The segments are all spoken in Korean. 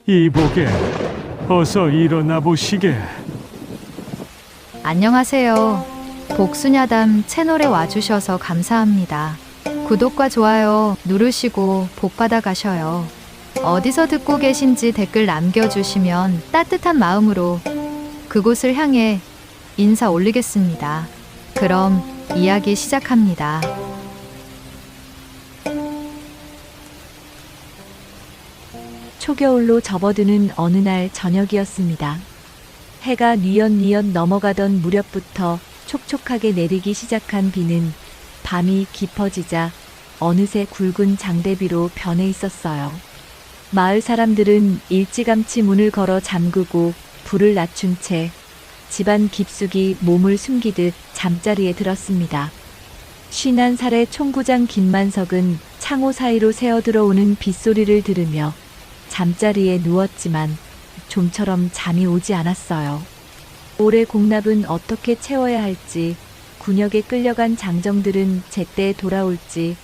이보게, 어서 일어나 보시게. 안녕하세요. 복수냐담 채널에 와주셔서 감사합니다. 구독과 좋아요 누르시고 복 받아가셔요. 어디서 듣고 계신지 댓글 남겨주시면 따뜻한 마음으로 그곳을 향해 인사 올리겠습니다. 그럼 이야기 시작합니다. 초겨울로 접어드는 어느 날 저녁이었습니다. 해가 뉘엿뉘엿 넘어가던 무렵부터 촉촉하게 내리기 시작한 비는 밤이 깊어지자 어느새 굵은 장대비로 변해 있었어요. 마을 사람들은 일찌감치 문을 걸어 잠그고 불을 낮춘 채 집안 깊숙이 몸을 숨기듯 잠자리에 들었습니다. 51살의 총구장 김만석은 창호 사이로 새어 들어오는 빗소리를 들으며 잠자리에 누웠지만 좀처럼 잠이 오지 않았어요. 올해 공납은 어떻게 채워야 할지, 군역에 끌려간 장정들은 제때 돌아올지,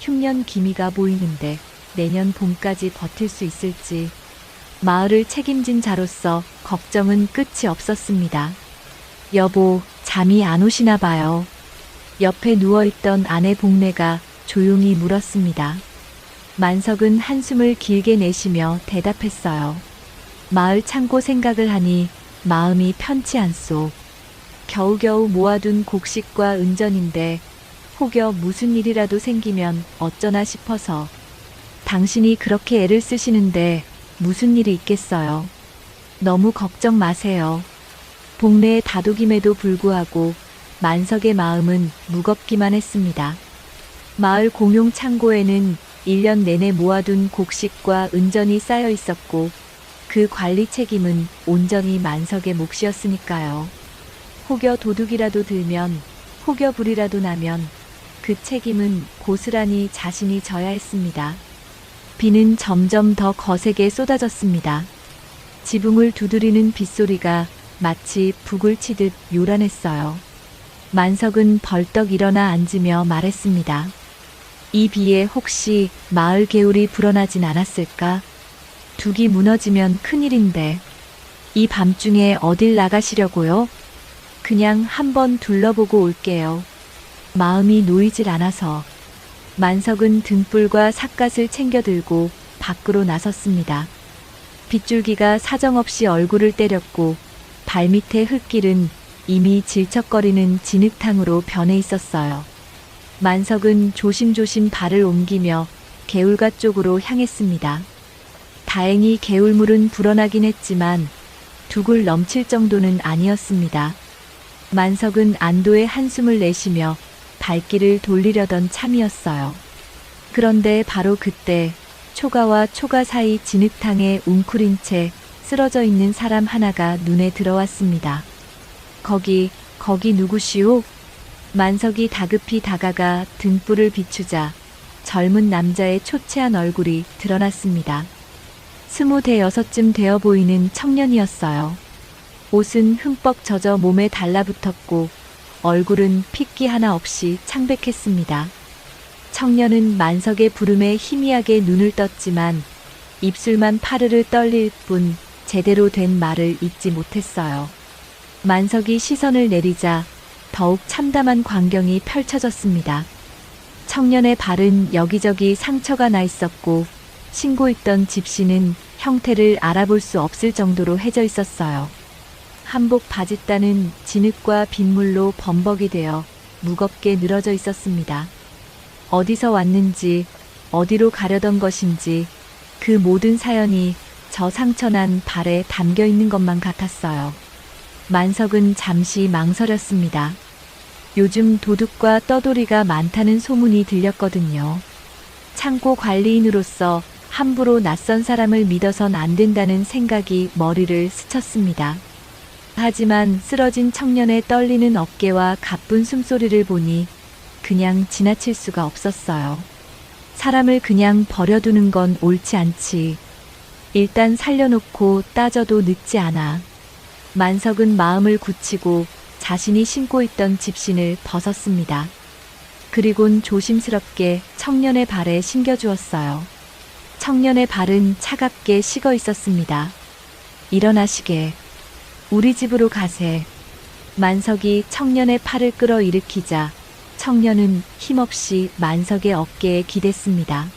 흉년 기미가 보이는데 내년 봄까지 버틸 수 있을지, 마을을 책임진 자로서 걱정은 끝이 없었습니다. 여보, 잠이 안 오시나 봐요. 옆에 누워있던 아내 복례가 조용히 물었습니다. 만석은 한숨을 길게 내쉬며 대답했어요. 마을 창고 생각을 하니 마음이 편치 않소. 겨우겨우 모아둔 곡식과 은전인데 혹여 무슨 일이라도 생기면 어쩌나 싶어서. 당신이 그렇게 애를 쓰시는데 무슨 일이 있겠어요. 너무 걱정 마세요. 복례의 다독임에도 불구하고 만석의 마음은 무겁기만 했습니다. 마을 공용 창고에는 1년 내내 모아둔 곡식과 은전이 쌓여 있었고 그 관리 책임은 온전히 만석의 몫이었으니까요. 혹여 도둑이라도 들면, 혹여 불이라도 나면 그 책임은 고스란히 자신이 져야 했습니다. 비는 점점 더 거세게 쏟아졌습니다. 지붕을 두드리는 빗소리가 마치 북을 치듯 요란했어요. 만석은 벌떡 일어나 앉으며 말했습니다. 이 비에 혹시 마을 개울이 불어나진 않았을까? 둑이 무너지면 큰일인데. 이 밤중에 어딜 나가시려고요? 그냥 한번 둘러보고 올게요. 마음이 놓이질 않아서. 만석은 등불과 삿갓을 챙겨들고 밖으로 나섰습니다. 빗줄기가 사정없이 얼굴을 때렸고 발밑의 흙길은 이미 질척거리는 진흙탕으로 변해 있었어요. 만석은 조심조심 발을 옮기며 개울가 쪽으로 향했습니다. 다행히 개울물은 불어나긴 했지만 둑을 넘칠 정도는 아니었습니다. 만석은 안도의 한숨을 내쉬며 발길을 돌리려던 참이었어요. 그런데 바로 그때 초가와 초가 사이 진흙탕에 웅크린 채 쓰러져 있는 사람 하나가 눈에 들어왔습니다. 거기 누구시오? 만석이 다급히 다가가 등불을 비추자 젊은 남자의 초췌한 얼굴이 드러났습니다. 26쯤 되어 보이는 청년이었어요. 옷은 흠뻑 젖어 몸에 달라붙었고 얼굴은 핏기 하나 없이 창백했습니다. 청년은 만석의 부름에 희미하게 눈을 떴지만 입술만 파르르 떨릴 뿐 제대로 된 말을 잇지 못했어요. 만석이 시선을 내리자 더욱 참담한 광경이 펼쳐졌습니다. 청년의 발은 여기저기 상처가 나 있었고 신고 있던 집시는 형태를 알아볼 수 없을 정도로 해져 있었어요. 한복 바짓단은 진흙과 빗물로 범벅이 되어 무겁게 늘어져 있었습니다. 어디서 왔는지, 어디로 가려던 것인지 그 모든 사연이 저 상처난 발에 담겨 있는 것만 같았어요. 만석은 잠시 망설였습니다. 요즘 도둑과 떠돌이가 많다는 소문이 들렸거든요. 창고 관리인으로서 함부로 낯선 사람을 믿어선 안 된다는 생각이 머리를 스쳤습니다. 하지만 쓰러진 청년의 떨리는 어깨와 가쁜 숨소리를 보니 그냥 지나칠 수가 없었어요. 사람을 그냥 버려두는 건 옳지 않지. 일단 살려놓고 따져도 늦지 않아. 만석은 마음을 굳히고 자신이 신고 있던 집신을 벗었습니다. 그리곤 조심스럽게 청년의 발에 신겨주었어요. 청년의 발은 차갑게 식어 있었습니다. 일어나시게. 우리 집으로 가세. 만석이 청년의 팔을 끌어일으키자 청년은 힘없이 만석의 어깨에 기댔습니다.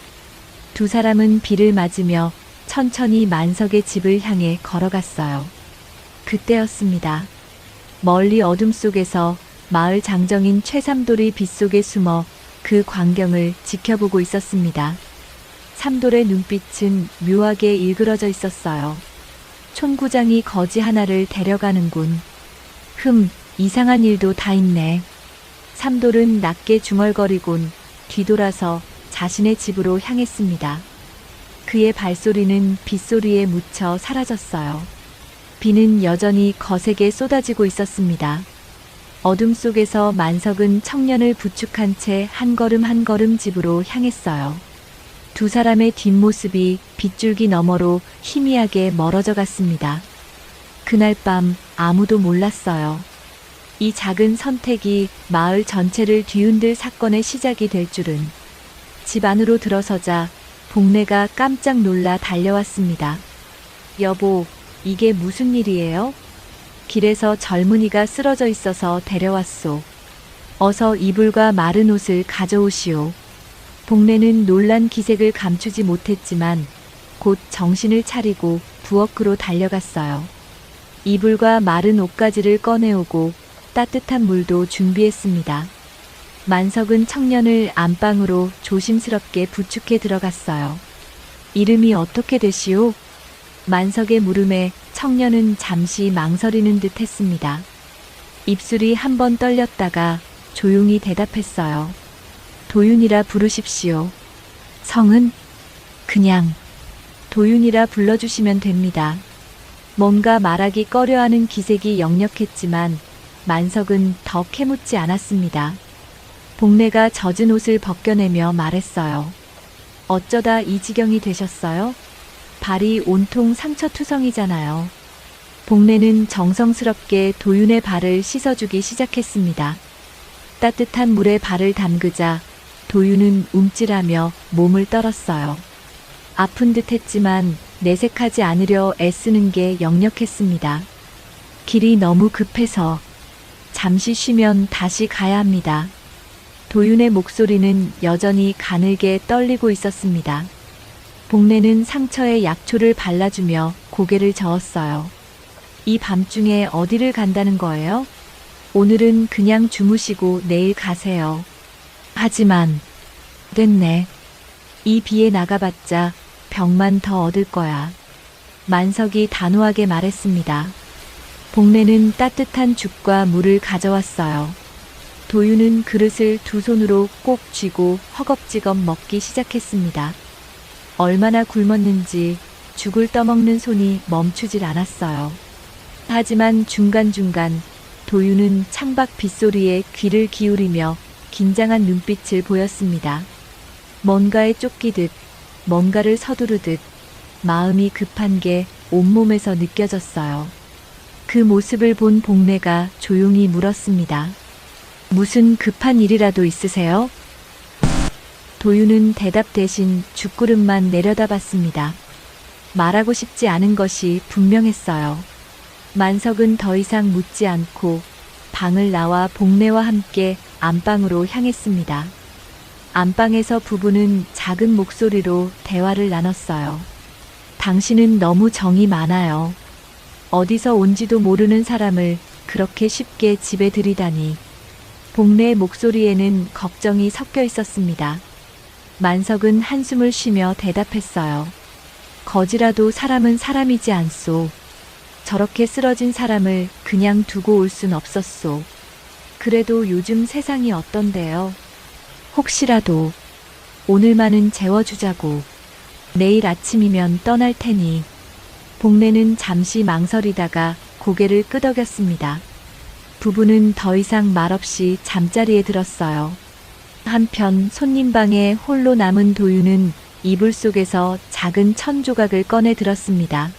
두 사람은 비를 맞으며 천천히 만석의 집을 향해 걸어갔어요. 그때였습니다. 멀리 어둠 속에서 마을 장정인 최삼돌이 빗속에 숨어 그 광경을 지켜보고 있었습니다. 삼돌의 눈빛은 묘하게 일그러져 있었어요. 촌구장이 거지 하나를 데려가는군. 이상한 일도 다 있네. 삼돌은 낮게 중얼거리곤 뒤돌아서 자신의 집으로 향했습니다. 그의 발소리는 빗소리에 묻혀 사라졌어요. 비는 여전히 거세게 쏟아지고 있었습니다. 어둠 속에서 만석은 청년을 부축한 채 한 걸음 한 걸음 집으로 향했어요. 두 사람의 뒷모습이 빗줄기 너머로 희미하게 멀어져 갔습니다. 그날 밤 아무도 몰랐어요. 이 작은 선택이 마을 전체를 뒤흔들 사건의 시작이 될 줄은. 집 안으로 들어서자 복례가 깜짝 놀라 달려왔습니다. 여보, 이게 무슨 일이에요? 길에서 젊은이가 쓰러져 있어서 데려왔소. 어서 이불과 마른 옷을 가져오시오. 복례는 놀란 기색을 감추지 못했지만 곧 정신을 차리고 부엌으로 달려갔어요. 이불과 마른 옷가지를 꺼내오고 따뜻한 물도 준비했습니다. 만석은 청년을 안방으로 조심스럽게 부축해 들어갔어요. 이름이 어떻게 되시오? 만석의 물음에 청년은 잠시 망설이는 듯 했습니다. 입술이 한번 떨렸다가 조용히 대답했어요. 도윤이라 부르십시오. 성은? 그냥 도윤이라 불러주시면 됩니다. 뭔가 말하기 꺼려하는 기색이 역력했지만 만석은 더 캐묻지 않았습니다. 복례가 젖은 옷을 벗겨내며 말했어요. 어쩌다 이 지경이 되셨어요? 발이 온통 상처투성이잖아요. 복례는 정성스럽게 도윤의 발을 씻어주기 시작했습니다. 따뜻한 물에 발을 담그자 도윤은 움찔하며 몸을 떨었어요. 아픈 듯 했지만 내색하지 않으려 애쓰는 게 역력했습니다. 길이 너무 급해서 잠시 쉬면 다시 가야 합니다. 도윤의 목소리는 여전히 가늘게 떨리고 있었습니다. 복례는 상처에 약초를 발라주며 고개를 저었어요. 이 밤중에 어디를 간다는 거예요? 오늘은 그냥 주무시고 내일 가세요. 하지만 됐네. 이 비에 나가봤자 병만 더 얻을 거야. 만석이 단호하게 말했습니다. 복례는 따뜻한 죽과 물을 가져왔어요. 도윤은 그릇을 두 손으로 꼭 쥐고 허겁지겁 먹기 시작했습니다. 얼마나 굶었는지 죽을 떠먹는 손이 멈추질 않았어요. 하지만 중간중간 도윤은 창밖 빗소리에 귀를 기울이며 긴장한 눈빛을 보였습니다. 뭔가에 쫓기듯, 뭔가를 서두르듯 마음이 급한 게 온몸에서 느껴졌어요. 그 모습을 본 복례가 조용히 물었습니다. 무슨 급한 일이라도 있으세요? 도윤은 대답 대신 죽구름만 내려다봤습니다. 말하고 싶지 않은 것이 분명했어요. 만석은 더 이상 묻지 않고 방을 나와 복례와 함께 안방으로 향했습니다. 안방에서 부부는 작은 목소리로 대화를 나눴어요. 당신은 너무 정이 많아요. 어디서 온지도 모르는 사람을 그렇게 쉽게 집에 들이다니. 복례의 목소리에는 걱정이 섞여 있었습니다. 만석은 한숨을 쉬며 대답했어요. 거지라도 사람은 사람이지 않소. 저렇게 쓰러진 사람을 그냥 두고 올 순 없었소. 그래도 요즘 세상이 어떤데요? 혹시라도 오늘만은 재워주자고. 내일 아침이면 떠날 테니. 복례는 잠시 망설이다가 고개를 끄덕였습니다. 부부는 더 이상 말없이 잠자리에 들었어요. 한편 손님방에 홀로 남은 도윤은 이불 속에서 작은 천 조각을 꺼내 들었습니다.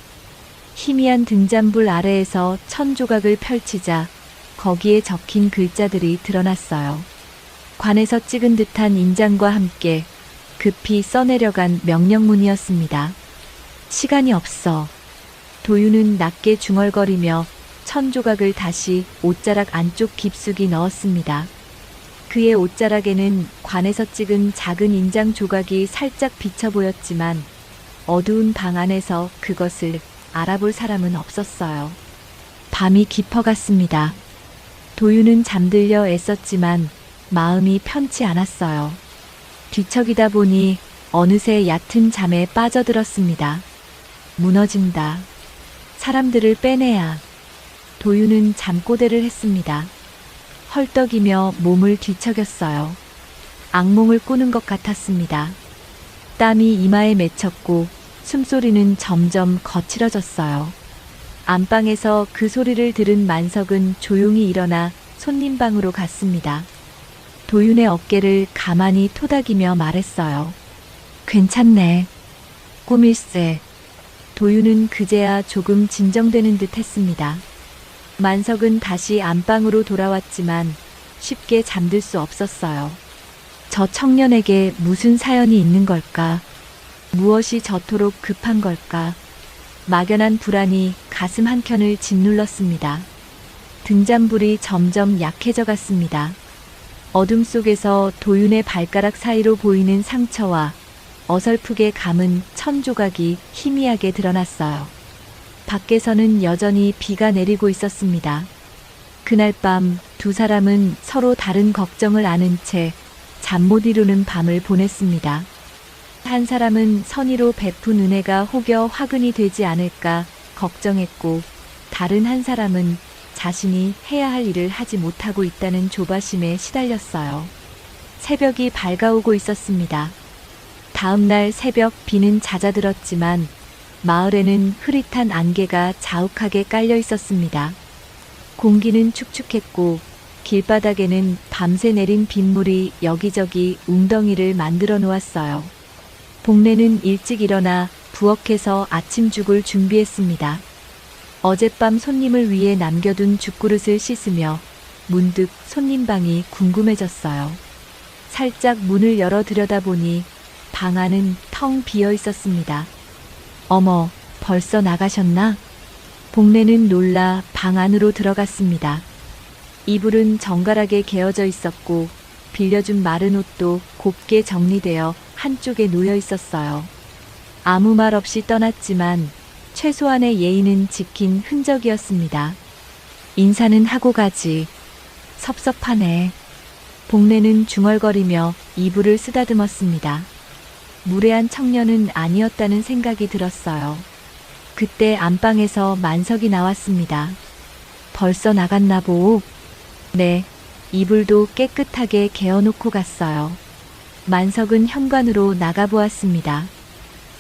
희미한 등잔불 아래에서 천 조각을 펼치자 거기에 적힌 글자들이 드러났어요. 관에서 찍은 듯한 인장과 함께 급히 써내려간 명령문이었습니다. 시간이 없어. 도윤은 낮게 중얼거리며 천조각을 다시 옷자락 안쪽 깊숙이 넣었습니다. 그의 옷자락에는 관에서 찍은 작은 인장 조각이 살짝 비쳐 보였지만 어두운 방 안에서 그것을 알아볼 사람은 없었어요. 밤이 깊어갔습니다. 도윤은 잠들려 애썼지만 마음이 편치 않았어요. 뒤척이다 보니 어느새 얕은 잠에 빠져들었습니다. 무너진다. 사람들을 빼내야. 도윤은 잠꼬대를 했습니다. 헐떡이며 몸을 뒤척였어요. 악몽을 꾸는 것 같았습니다. 땀이 이마에 맺혔고 숨소리는 점점 거칠어졌어요. 안방에서 그 소리를 들은 만석은 조용히 일어나 손님방으로 갔습니다. 도윤의 어깨를 가만히 토닥이며 말했어요. 괜찮네. 꿈일세. 도윤은 그제야 조금 진정되는 듯 했습니다. 만석은 다시 안방으로 돌아왔지만 쉽게 잠들 수 없었어요. 저 청년에게 무슨 사연이 있는 걸까? 무엇이 저토록 급한 걸까? 막연한 불안이 가슴 한켠을 짓눌렀습니다. 등잔불이 점점 약해져 갔습니다. 어둠 속에서 도윤의 발가락 사이로 보이는 상처와 어설프게 감은 천조각이 희미하게 드러났어요. 밖에서는 여전히 비가 내리고 있었습니다. 그날 밤 두 사람은 서로 다른 걱정을 안은 채 잠 못 이루는 밤을 보냈습니다. 한 사람은 선의로 베푼 은혜가 혹여 화근이 되지 않을까 걱정했고, 다른 한 사람은 자신이 해야 할 일을 하지 못하고 있다는 조바심에 시달렸어요. 새벽이 밝아오고 있었습니다. 다음 날 새벽 비는 잦아들었지만 마을에는 흐릿한 안개가 자욱하게 깔려 있었습니다. 공기는 축축했고 길바닥에는 밤새 내린 빗물이 여기저기 웅덩이를 만들어 놓았어요. 복례는 일찍 일어나 부엌에서 아침죽을 준비했습니다. 어젯밤 손님을 위해 남겨둔 죽그릇을 씻으며 문득 손님방이 궁금해졌어요. 살짝 문을 열어 들여다보니 방 안은 텅 비어 있었습니다. 어머, 벌써 나가셨나? 복례는 놀라 방 안으로 들어갔습니다. 이불은 정갈하게 개어져 있었고 빌려준 마른 옷도 곱게 정리되어 한쪽에 놓여 있었어요. 아무 말 없이 떠났지만 최소한의 예의는 지킨 흔적이었습니다. 인사는 하고 가지. 섭섭하네. 복례는 중얼거리며 이불을 쓰다듬었습니다. 무례한 청년은 아니었다는 생각이 들었어요. 그때 안방에서 만석이 나왔습니다. 벌써 나갔나 보오? 네, 이불도 깨끗하게 개어놓고 갔어요. 만석은 현관으로 나가보았습니다.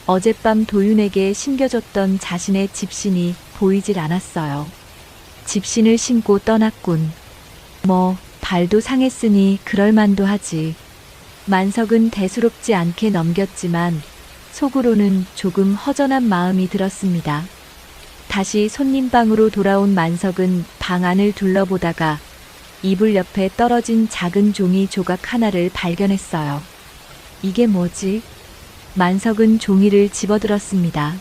어젯밤 도윤에게 신겨줬던 자신의 집신이 보이질 않았어요. 집신을 신고 떠났군. 뭐, 발도 상했으니 그럴만도 하지. 만석은 대수롭지 않게 넘겼지만 속으로는 조금 허전한 마음이 들었습니다. 다시 손님방으로 돌아온 만석은 방 안을 둘러보다가 이불 옆에 떨어진 작은 종이 조각 하나를 발견했어요. 이게 뭐지? 만석은 종이를 집어들었습니다.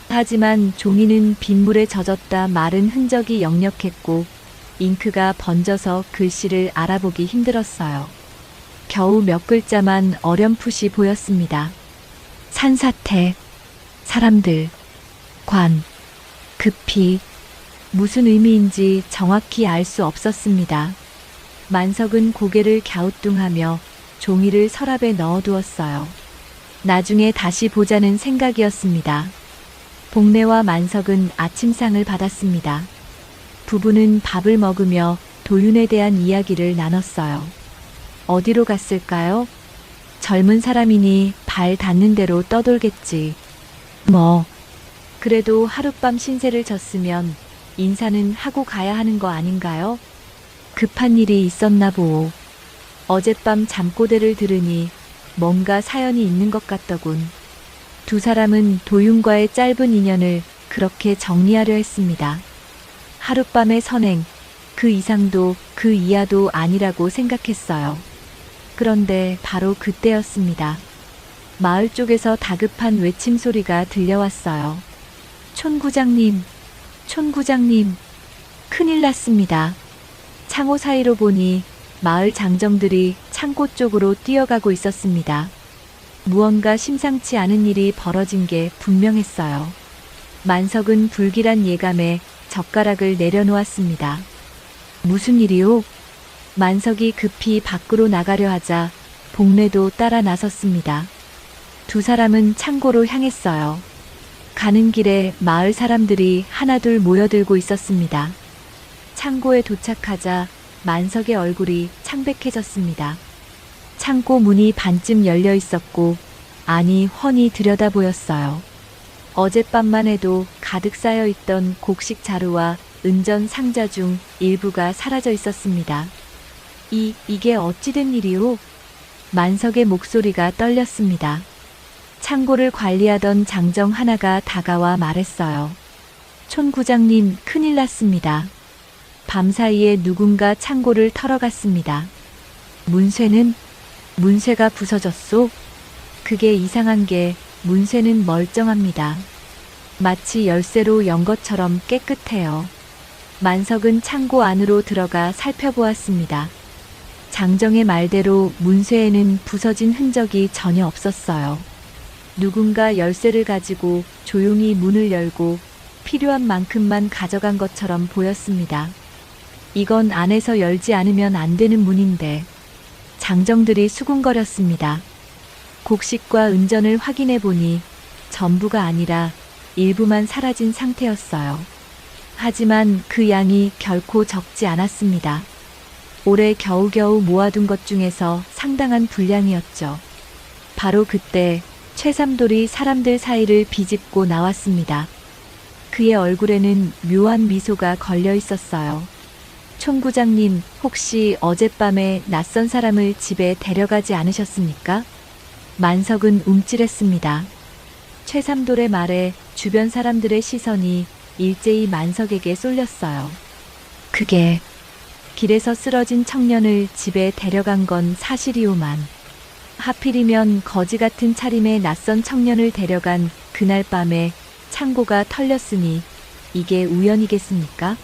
하지만 종이는 빗물에 젖었다 마른 흔적이 역력했고 잉크가 번져서 글씨를 알아보기 힘들었어요. 겨우 몇 글자만 어렴풋이 보였습니다. 산사태, 사람들, 관, 급히. 무슨 의미인지 정확히 알 수 없었습니다. 만석은 고개를 갸우뚱하며 종이를 서랍에 넣어두었어요. 나중에 다시 보자는 생각이었습니다. 복례와 만석은 아침상을 받았습니다. 부부는 밥을 먹으며 도윤에 대한 이야기를 나눴어요. 어디로 갔을까요? 젊은 사람이니 발 닿는 대로 떠돌겠지. 뭐, 그래도 하룻밤 신세를 졌으면 인사는 하고 가야 하는 거 아닌가요? 급한 일이 있었나 보오. 어젯밤 잠꼬대를 들으니 뭔가 사연이 있는 것 같더군. 두 사람은 도윤과의 짧은 인연을 그렇게 정리하려 했습니다. 하룻밤의 선행, 그 이상도 그 이하도 아니라고 생각했어요. 그런데 바로 그때였습니다. 마을 쪽에서 다급한 외침 소리가 들려왔어요. 촌구장님, 촌구장님, 큰일 났습니다. 창호 사이로 보니 마을 장정들이 창고 쪽으로 뛰어가고 있었습니다. 무언가 심상치 않은 일이 벌어진 게 분명했어요. 만석은 불길한 예감에 젓가락을 내려놓았습니다. 무슨 일이요? 만석이 급히 밖으로 나가려 하자 복례도 따라 나섰습니다. 두 사람은 창고로 향했어요. 가는 길에 마을 사람들이 하나둘 모여들고 있었습니다. 창고에 도착하자 만석의 얼굴이 창백해졌습니다. 창고 문이 반쯤 열려 있었고 안이 훤히 들여다 보였어요. 어젯밤만 해도 가득 쌓여 있던 곡식 자루와 은전 상자 중 일부가 사라져 있었습니다. 이게 어찌된 일이오? 만석의 목소리가 떨렸습니다. 창고를 관리하던 장정 하나가 다가와 말했어요. 촌구장님, 큰일 났습니다. 밤사이에 누군가 창고를 털어갔습니다. 문쇠가 부서졌소? 그게 이상한 게 문쇠는 멀쩡합니다. 마치 열쇠로 연 것처럼 깨끗해요. 만석은 창고 안으로 들어가 살펴보았습니다. 장정의 말대로 문쇠에는 부서진 흔적이 전혀 없었어요. 누군가 열쇠를 가지고 조용히 문을 열고 필요한 만큼만 가져간 것처럼 보였습니다. 이건 안에서 열지 않으면 안 되는 문인데. 장정들이 수군거렸습니다. 곡식과 은전을 확인해 보니 전부가 아니라 일부만 사라진 상태였어요. 하지만 그 양이 결코 적지 않았습니다. 올해 겨우겨우 모아둔 것 중에서 상당한 분량이었죠. 바로 그때 최삼돌이 사람들 사이를 비집고 나왔습니다. 그의 얼굴에는 묘한 미소가 걸려 있었어요. 총구장님, 혹시 어젯밤에 낯선 사람을 집에 데려가지 않으셨습니까? 만석은 움찔했습니다. 최삼돌의 말에 주변 사람들의 시선이 일제히 만석에게 쏠렸어요. 그게 길에서 쓰러진 청년을 집에 데려간 건 사실이오만 하필이면 거지 같은 차림의 낯선 청년을 데려간 그날 밤에 창고가 털렸으니 이게 우연이겠습니까?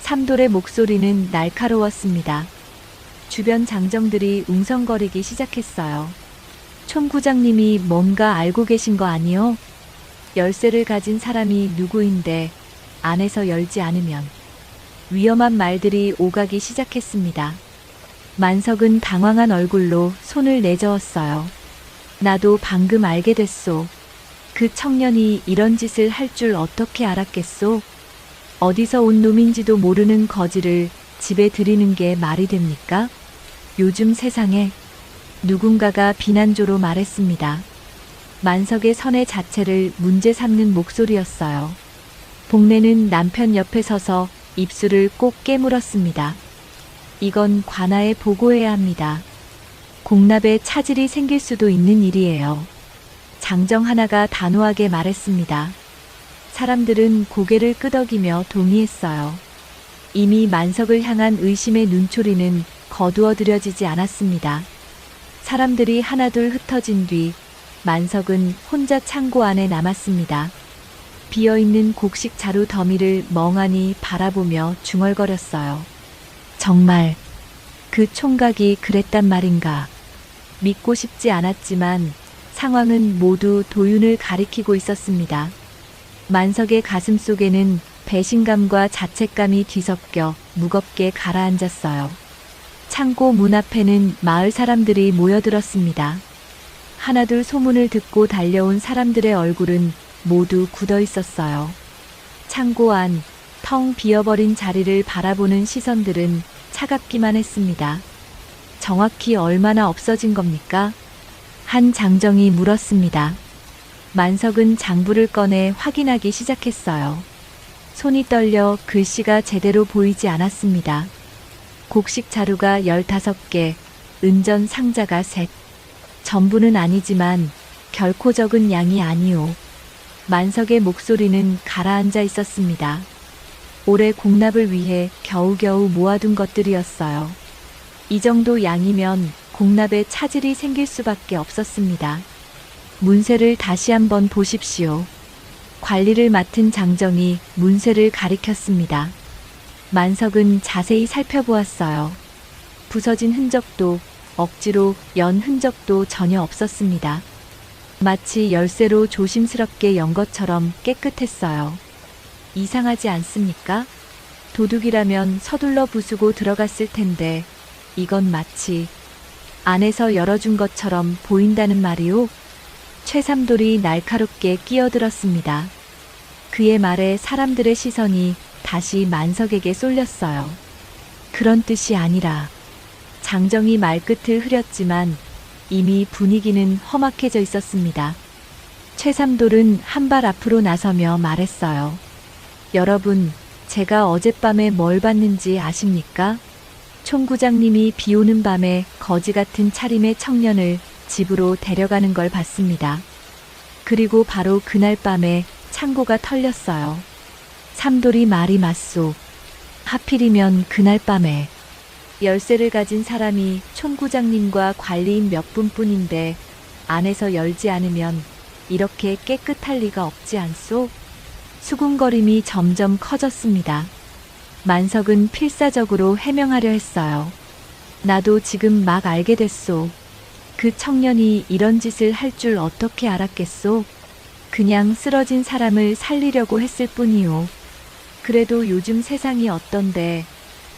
삼돌의 목소리는 날카로웠습니다. 주변 장정들이 웅성거리기 시작했어요. 총구장님이 뭔가 알고 계신 거 아니요? 열쇠를 가진 사람이 누구인데 안에서 열지 않으면 위험한 말들이 오가기 시작했습니다. 만석은 당황한 얼굴로 손을 내저었어요. 나도 방금 알게 됐소. 그 청년이 이런 짓을 할 줄 어떻게 알았겠소? 어디서 온 놈인지도 모르는 거지를 집에 들이는 게 말이 됩니까? 요즘 세상에 누군가가 비난조로 말했습니다. 만석의 선의 자체를 문제 삼는 목소리였어요. 복례는 남편 옆에 서서 입술을 꼭 깨물었습니다. 이건 관아에 보고해야 합니다. 공납에 차질이 생길 수도 있는 일이에요. 장정 하나가 단호하게 말했습니다. 사람들은 고개를 끄덕이며 동의했어요. 이미 만석을 향한 의심의 눈초리는 거두어들여지지 않았습니다. 사람들이 하나둘 흩어진 뒤 만석은 혼자 창고 안에 남았습니다. 비어있는 곡식 자루 더미를 멍하니 바라보며 중얼거렸어요. 정말 그 총각이 그랬단 말인가. 믿고 싶지 않았지만 상황은 모두 도윤을 가리키고 있었습니다. 만석의 가슴 속에는 배신감과 자책감이 뒤섞여 무겁게 가라앉았어요. 창고 문 앞에는 마을 사람들이 모여들었습니다. 하나둘 소문을 듣고 달려온 사람들의 얼굴은 모두 굳어 있었어요. 창고 안 텅 비어버린 자리를 바라보는 시선들은 차갑기만 했습니다. 정확히 얼마나 없어진 겁니까? 한 장정이 물었습니다. 만석은 장부를 꺼내 확인하기 시작했어요. 손이 떨려 글씨가 제대로 보이지 않았습니다. 곡식 자루가 15개, 은전 상자가 3. 전부는 아니지만 결코 적은 양이 아니오. 만석의 목소리는 가라앉아 있었습니다. 올해 공납을 위해 겨우겨우 모아둔 것들이었어요. 이 정도 양이면 공납에 차질이 생길 수밖에 없었습니다. 문새를 다시 한번 보십시오. 관리를 맡은 장정이 문새를 가리켰습니다. 만석은 자세히 살펴보았어요. 부서진 흔적도 억지로 연 흔적도 전혀 없었습니다. 마치 열쇠로 조심스럽게 연 것처럼 깨끗했어요. 이상하지 않습니까? 도둑이라면 서둘러 부수고 들어갔을 텐데 이건 마치 안에서 열어준 것처럼 보인다는 말이오? 최삼돌이 날카롭게 끼어들었습니다. 그의 말에 사람들의 시선이 다시 만석에게 쏠렸어요. 그런 뜻이 아니라 장정이 말끝을 흐렸지만 이미 분위기는 험악해져 있었습니다. 최삼돌은 한 발 앞으로 나서며 말했어요. 여러분, 제가 어젯밤에 뭘 봤는지 아십니까? 총구장님이 비 오는 밤에 거지 같은 차림의 청년을 집으로 데려가는 걸 봤습니다. 그리고 바로 그날 밤에 창고가 털렸어요. 삼돌이 말이 맞소. 하필이면 그날 밤에 열쇠를 가진 사람이 촌구장님과 관리인 몇 분뿐인데 안에서 열지 않으면 이렇게 깨끗할 리가 없지 않소? 수군거림이 점점 커졌습니다. 만석은 필사적으로 해명하려 했어요. 나도 지금 막 알게 됐소. 그 청년이 이런 짓을 할 줄 어떻게 알았겠소? 그냥 쓰러진 사람을 살리려고 했을 뿐이요. 그래도 요즘 세상이 어떤데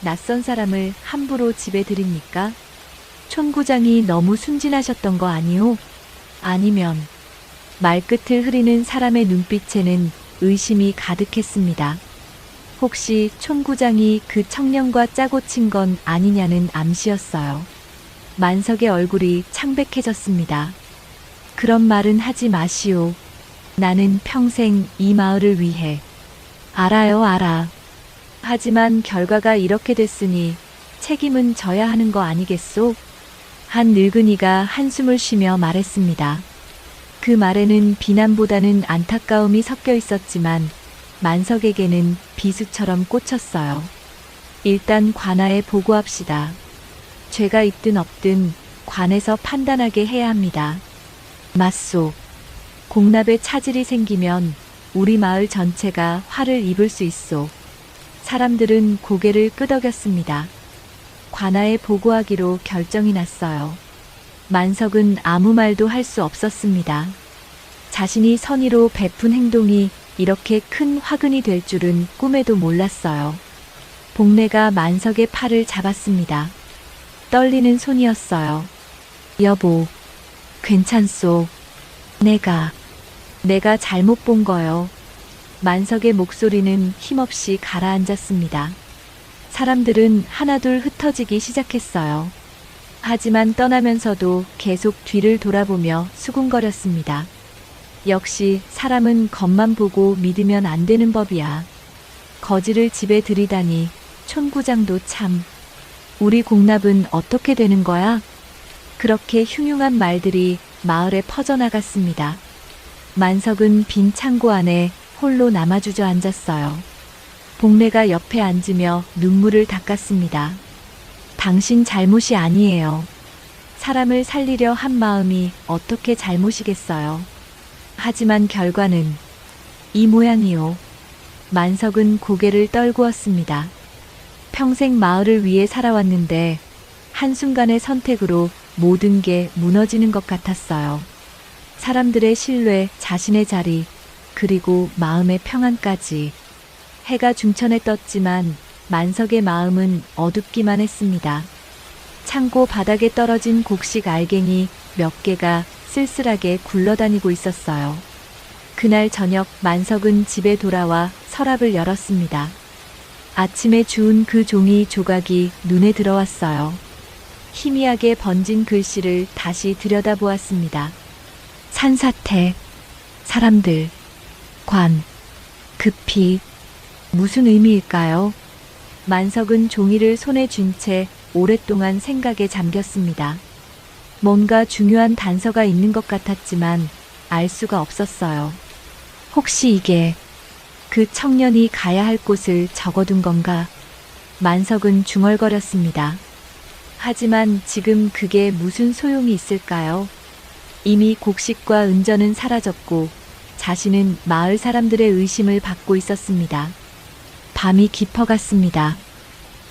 낯선 사람을 함부로 집에 들입니까? 촌구장이 너무 순진하셨던 거 아니오? 아니면 말끝을 흐리는 사람의 눈빛에는 의심이 가득했습니다. 혹시 촌구장이 그 청년과 짜고 친 건 아니냐는 암시였어요. 만석의 얼굴이 창백해졌습니다. 그런 말은 하지 마시오. 나는 평생 이 마을을 위해. 알아요, 알아. 하지만 결과가 이렇게 됐으니 책임은 져야 하는 거 아니겠소? 한 늙은이가 한숨을 쉬며 말했습니다. 그 말에는 비난보다는 안타까움이 섞여 있었지만 만석에게는 비수처럼 꽂혔어요. 일단 관아에 보고합시다. 죄가 있든 없든 관에서 판단하게 해야 합니다. 맞소. 공납에 차질이 생기면 우리 마을 전체가 화를 입을 수 있소. 사람들은 고개를 끄덕였습니다. 관아에 보고하기로 결정이 났어요. 만석은 아무 말도 할 수 없었습니다. 자신이 선의로 베푼 행동이 이렇게 큰 화근이 될 줄은 꿈에도 몰랐어요. 복래가 만석의 팔을 잡았습니다. 떨리는 손이었어요. 여보, 괜찮소. 내가 잘못 본 거요. 만석의 목소리는 힘없이 가라앉았습니다. 사람들은 하나둘 흩어지기 시작했어요. 하지만 떠나면서도 계속 뒤를 돌아보며 수군거렸습니다. 역시 사람은 겉만 보고 믿으면 안 되는 법이야. 거지를 집에 들이다니 촌구장도 참. 우리 공납은 어떻게 되는 거야? 그렇게 흉흉한 말들이 마을에 퍼져나갔습니다. 만석은 빈 창고 안에 홀로 남아 주저앉았어요. 복래가 옆에 앉으며 눈물을 닦았습니다. 당신 잘못이 아니에요. 사람을 살리려 한 마음이 어떻게 잘못이겠어요. 하지만 결과는 이 모양이요. 만석은 고개를 떨구었습니다. 평생 마을을 위해 살아왔는데 한순간의 선택으로 모든 게 무너지는 것 같았어요. 사람들의 신뢰, 자신의 자리, 그리고 마음의 평안까지. 해가 중천에 떴지만 만석의 마음은 어둡기만 했습니다. 창고 바닥에 떨어진 곡식 알갱이 몇 개가 쓸쓸하게 굴러다니고 있었어요. 그날 저녁 만석은 집에 돌아와 서랍을 열었습니다. 아침에 주운 그 종이 조각이 눈에 들어왔어요. 희미하게 번진 글씨를 다시 들여다보았습니다. 산사태, 사람들, 관, 급히, 무슨 의미일까요? 만석은 종이를 손에 쥔 채 오랫동안 생각에 잠겼습니다. 뭔가 중요한 단서가 있는 것 같았지만 알 수가 없었어요. 혹시 이게 그 청년이 가야 할 곳을 적어둔 건가? 만석은 중얼거렸습니다. 하지만 지금 그게 무슨 소용이 있을까요? 이미 곡식과 은전은 사라졌고 자신은 마을 사람들의 의심을 받고 있었습니다. 밤이 깊어갔습니다.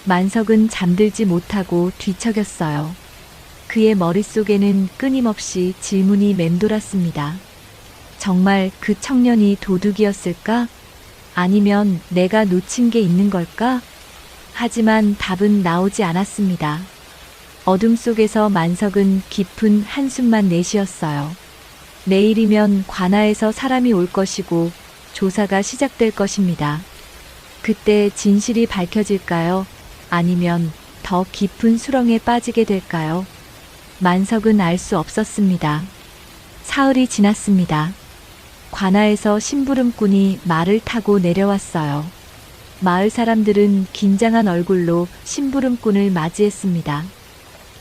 만석은 잠들지 못하고 뒤척였어요. 그의 머릿속에는 끊임없이 질문이 맴돌았습니다. 정말 그 청년이 도둑이었을까? 아니면 내가 놓친 게 있는 걸까? 하지만 답은 나오지 않았습니다. 어둠 속에서 만석은 깊은 한숨만 내쉬었어요. 내일이면 관아에서 사람이 올 것이고 조사가 시작될 것입니다. 그때 진실이 밝혀질까요? 아니면 더 깊은 수렁에 빠지게 될까요? 만석은 알 수 없었습니다. 사흘이 지났습니다. 관아에서 심부름꾼이 말을 타고 내려왔어요. 마을 사람들은 긴장한 얼굴로 심부름꾼을 맞이했습니다.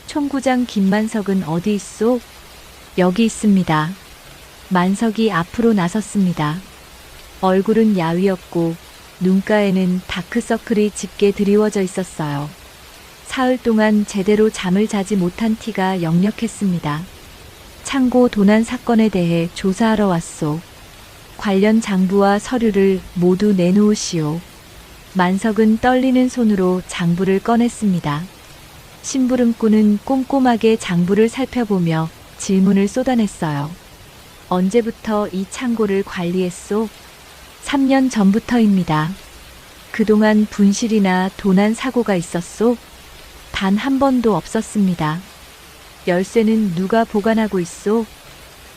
총구장 김만석은 어디 있소? 여기 있습니다. 만석이 앞으로 나섰습니다. 얼굴은 야위었고 눈가에는 다크서클이 짙게 드리워져 있었어요. 사흘 동안 제대로 잠을 자지 못한 티가 역력했습니다. 창고 도난 사건에 대해 조사하러 왔소. 관련 장부와 서류를 모두 내놓으시오. 만석은 떨리는 손으로 장부를 꺼냈습니다. 심부름꾼은 꼼꼼하게 장부를 살펴보며 질문을 쏟아냈어요. 언제부터 이 창고를 관리했소? 3년 전부터입니다. 그동안 분실이나 도난 사고가 있었소? 단 한 번도 없었습니다. 열쇠는 누가 보관하고 있소?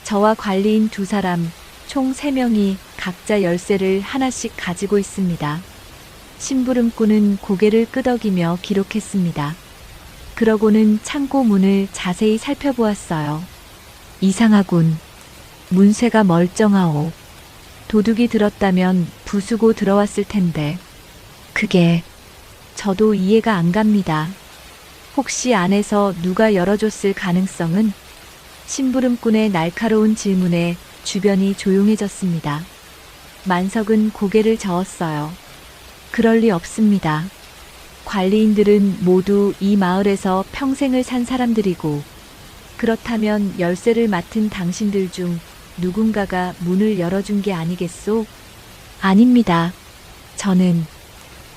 저와 관리인 2사람, 총 3명이 각자 열쇠를 하나씩 가지고 있습니다. 심부름꾼은 고개를 끄덕이며 기록했습니다. 그러고는 창고 문을 자세히 살펴보았어요. 이상하군. 문쇠가 멀쩡하오. 도둑이 들었다면 부수고 들어왔을 텐데. 그게 저도 이해가 안 갑니다. 혹시 안에서 누가 열어줬을 가능성은? 심부름꾼의 날카로운 질문에 주변이 조용해졌습니다. 만석은 고개를 저었어요. 그럴 리 없습니다. 관리인들은 모두 이 마을에서 평생을 산 사람들이고, 그렇다면 열쇠를 맡은 당신들 중 누군가가 문을 열어준 게 아니겠소? 아닙니다. 저는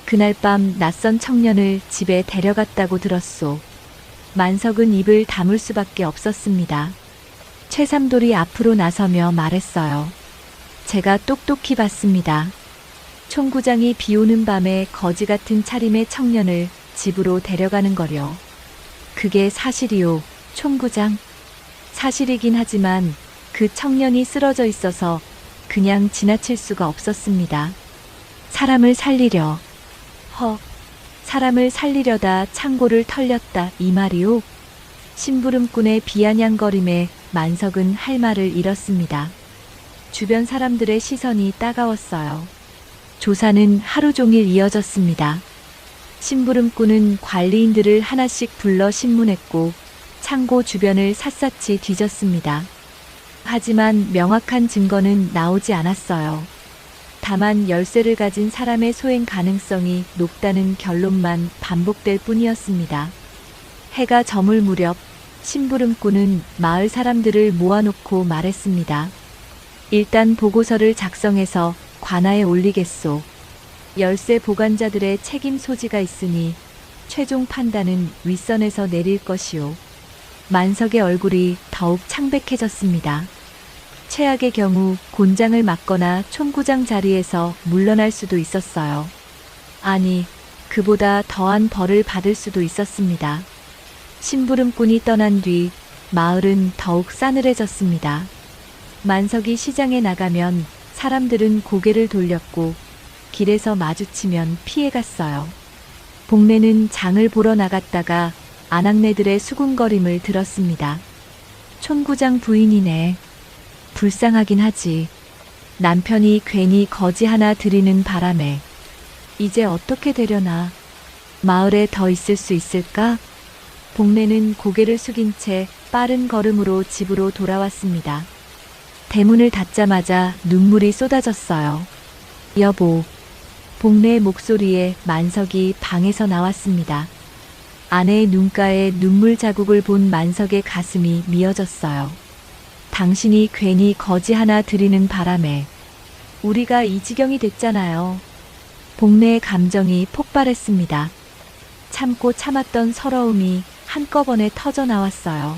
그날 밤 낯선 청년을 집에 데려갔다고 들었소. 만석은 입을 다물 수밖에 없었습니다. 최삼돌이 앞으로 나서며 말했어요. 제가 똑똑히 봤습니다. 총구장이 비오는 밤에 거지 같은 차림의 청년을 집으로 데려가는 거려. 그게 사실이요, 총구장? 사실이긴 하지만 그 청년이 쓰러져 있어서 그냥 지나칠 수가 없었습니다. 사람을 살리려. 사람을 살리려다 창고를 털렸다 이 말이오? 심부름꾼의 비아냥거림에 만석은 할 말을 잃었습니다. 주변 사람들의 시선이 따가웠어요. 조사는 하루 종일 이어졌습니다. 심부름꾼은 관리인들을 하나씩 불러 신문했고 창고 주변을 샅샅이 뒤졌습니다. 하지만 명확한 증거는 나오지 않았어요. 다만 열쇠를 가진 사람의 소행 가능성이 높다는 결론만 반복될 뿐이었습니다. 해가 저물 무렵 심부름꾼은 마을 사람들을 모아놓고 말했습니다. 일단 보고서를 작성해서 관아에 올리겠소. 열쇠 보관자들의 책임 소지가 있으니 최종 판단은 윗선에서 내릴 것이오. 만석의 얼굴이 더욱 창백해졌습니다. 최악의 경우 곤장을 맞거나 총구장 자리에서 물러날 수도 있었어요. 아니, 그보다 더한 벌을 받을 수도 있었습니다. 심부름꾼이 떠난 뒤 마을은 더욱 싸늘해졌습니다. 만석이 시장에 나가면 사람들은 고개를 돌렸고 길에서 마주치면 피해갔어요. 복내는 장을 보러 나갔다가 아낙네들의 수군거림을 들었습니다. 촌구장 부인이네. 불쌍하긴 하지. 남편이 괜히 거지 하나 들이는 바람에. 이제 어떻게 되려나. 마을에 더 있을 수 있을까? 복내는 고개를 숙인 채 빠른 걸음으로 집으로 돌아왔습니다. 대문을 닫자마자 눈물이 쏟아졌어요. 여보. 복내의 목소리에 만석이 방에서 나왔습니다. 아내의 눈가에 눈물 자국을 본 만석의 가슴이 미어졌어요. 당신이 괜히 거지 하나 들이는 바람에 우리가 이 지경이 됐잖아요. 복래의 감정이 폭발했습니다. 참고 참았던 서러움이 한꺼번에 터져 나왔어요.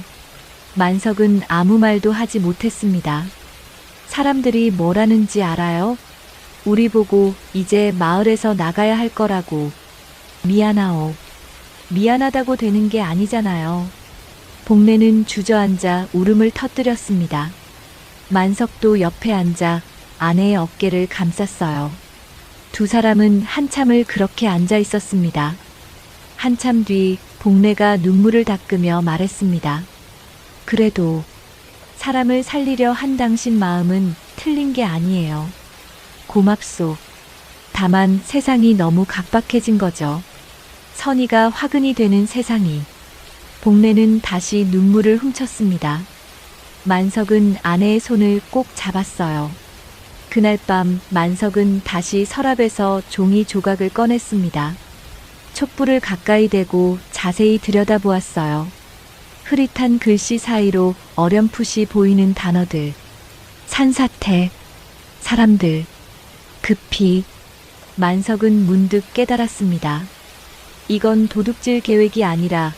만석은 아무 말도 하지 못했습니다. 사람들이 뭐라는지 알아요? 우리 보고 이제 마을에서 나가야 할 거라고. 미안하오. 미안하다고 되는 게 아니잖아요. 복래는 주저앉아 울음을 터뜨렸습니다. 만석도 옆에 앉아 아내의 어깨를 감쌌어요. 두 사람은 한참을 그렇게 앉아 있었습니다. 한참 뒤 복래가 눈물을 닦으며 말했습니다. 그래도 사람을 살리려 한 당신 마음은 틀린 게 아니에요. 고맙소. 다만 세상이 너무 각박해진 거죠. 선의가 화근이 되는 세상이. 복래는 다시 눈물을 훔쳤습니다. 만석은 아내의 손을 꼭 잡았어요. 그날 밤 만석은 다시 서랍에서 종이 조각을 꺼냈습니다. 촛불을 가까이 대고 자세히 들여다보았어요. 흐릿한 글씨 사이로 어렴풋이 보이는 단어들. 산사태, 사람들, 급히. 만석은 문득 깨달았습니다. 이건 도둑질 계획이 아니라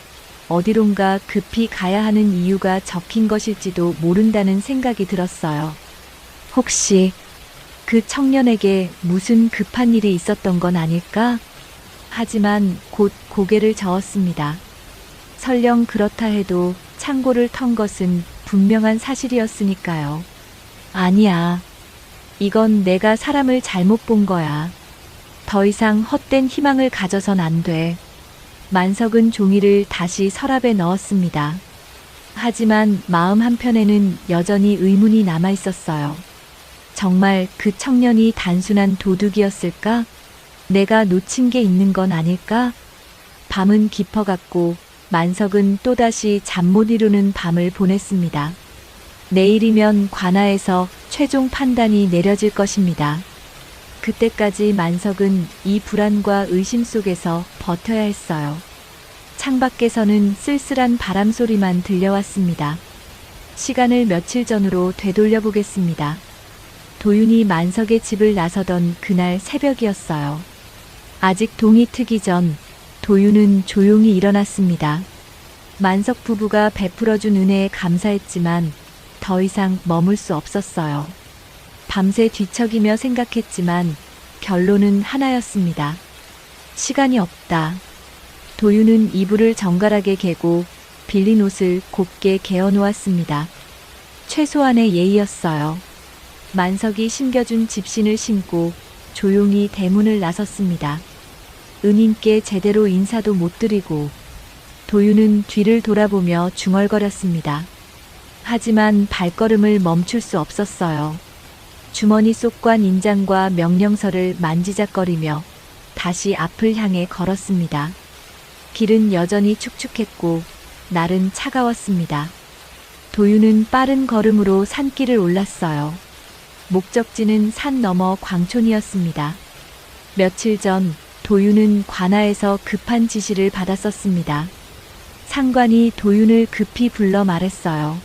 어디론가 급히 가야 하는 이유가 적힌 것일지도 모른다는 생각이 들었어요. 혹시 그 청년에게 무슨 급한 일이 있었던 건 아닐까? 하지만 곧 고개를 저었습니다. 설령 그렇다 해도 창고를 턴 것은 분명한 사실이었으니까요. 아니야. 이건 내가 사람을 잘못 본 거야. 더 이상 헛된 희망을 가져선 안 돼. 만석은 종이를 다시 서랍에 넣었습니다. 하지만 마음 한편에는 여전히 의문이 남아 있었어요. 정말 그 청년이 단순한 도둑이었을까? 내가 놓친 게 있는 건 아닐까? 밤은 깊어갔고 만석은 또다시 잠 못 이루는 밤을 보냈습니다. 내일이면 관아에서 최종 판단이 내려질 것입니다. 그때까지 만석은 이 불안과 의심 속에서 버텨야 했어요. 창밖에서는 쓸쓸한 바람 소리만 들려왔습니다. 시간을 며칠 전으로 되돌려 보겠습니다. 도윤이 만석의 집을 나서던 그날 새벽이었어요. 아직 동이 트기 전 도윤은 조용히 일어났습니다. 만석 부부가 베풀어준 은혜에 감사했지만 더 이상 머물 수 없었어요. 밤새 뒤척이며 생각했지만 결론은 하나였습니다. 시간이 없다. 도윤은 이불을 정갈하게 개고 빌린 옷을 곱게 개어 놓았습니다. 최소한의 예의였어요. 만석이 신겨준 집신을 신고 조용히 대문을 나섰습니다. 은인께 제대로 인사도 못 드리고 도윤은 뒤를 돌아보며 중얼거렸습니다. 하지만 발걸음을 멈출 수 없었어요. 주머니 속 관 인장과 명령서를 만지작거리며 다시 앞을 향해 걸었습니다. 길은 여전히 축축했고 날은 차가웠습니다. 도윤은 빠른 걸음으로 산길을 올랐어요. 목적지는 산 너머 광촌이었습니다. 며칠 전 도윤은 관아에서 급한 지시를 받았었습니다. 상관이 도윤을 급히 불러 말했어요.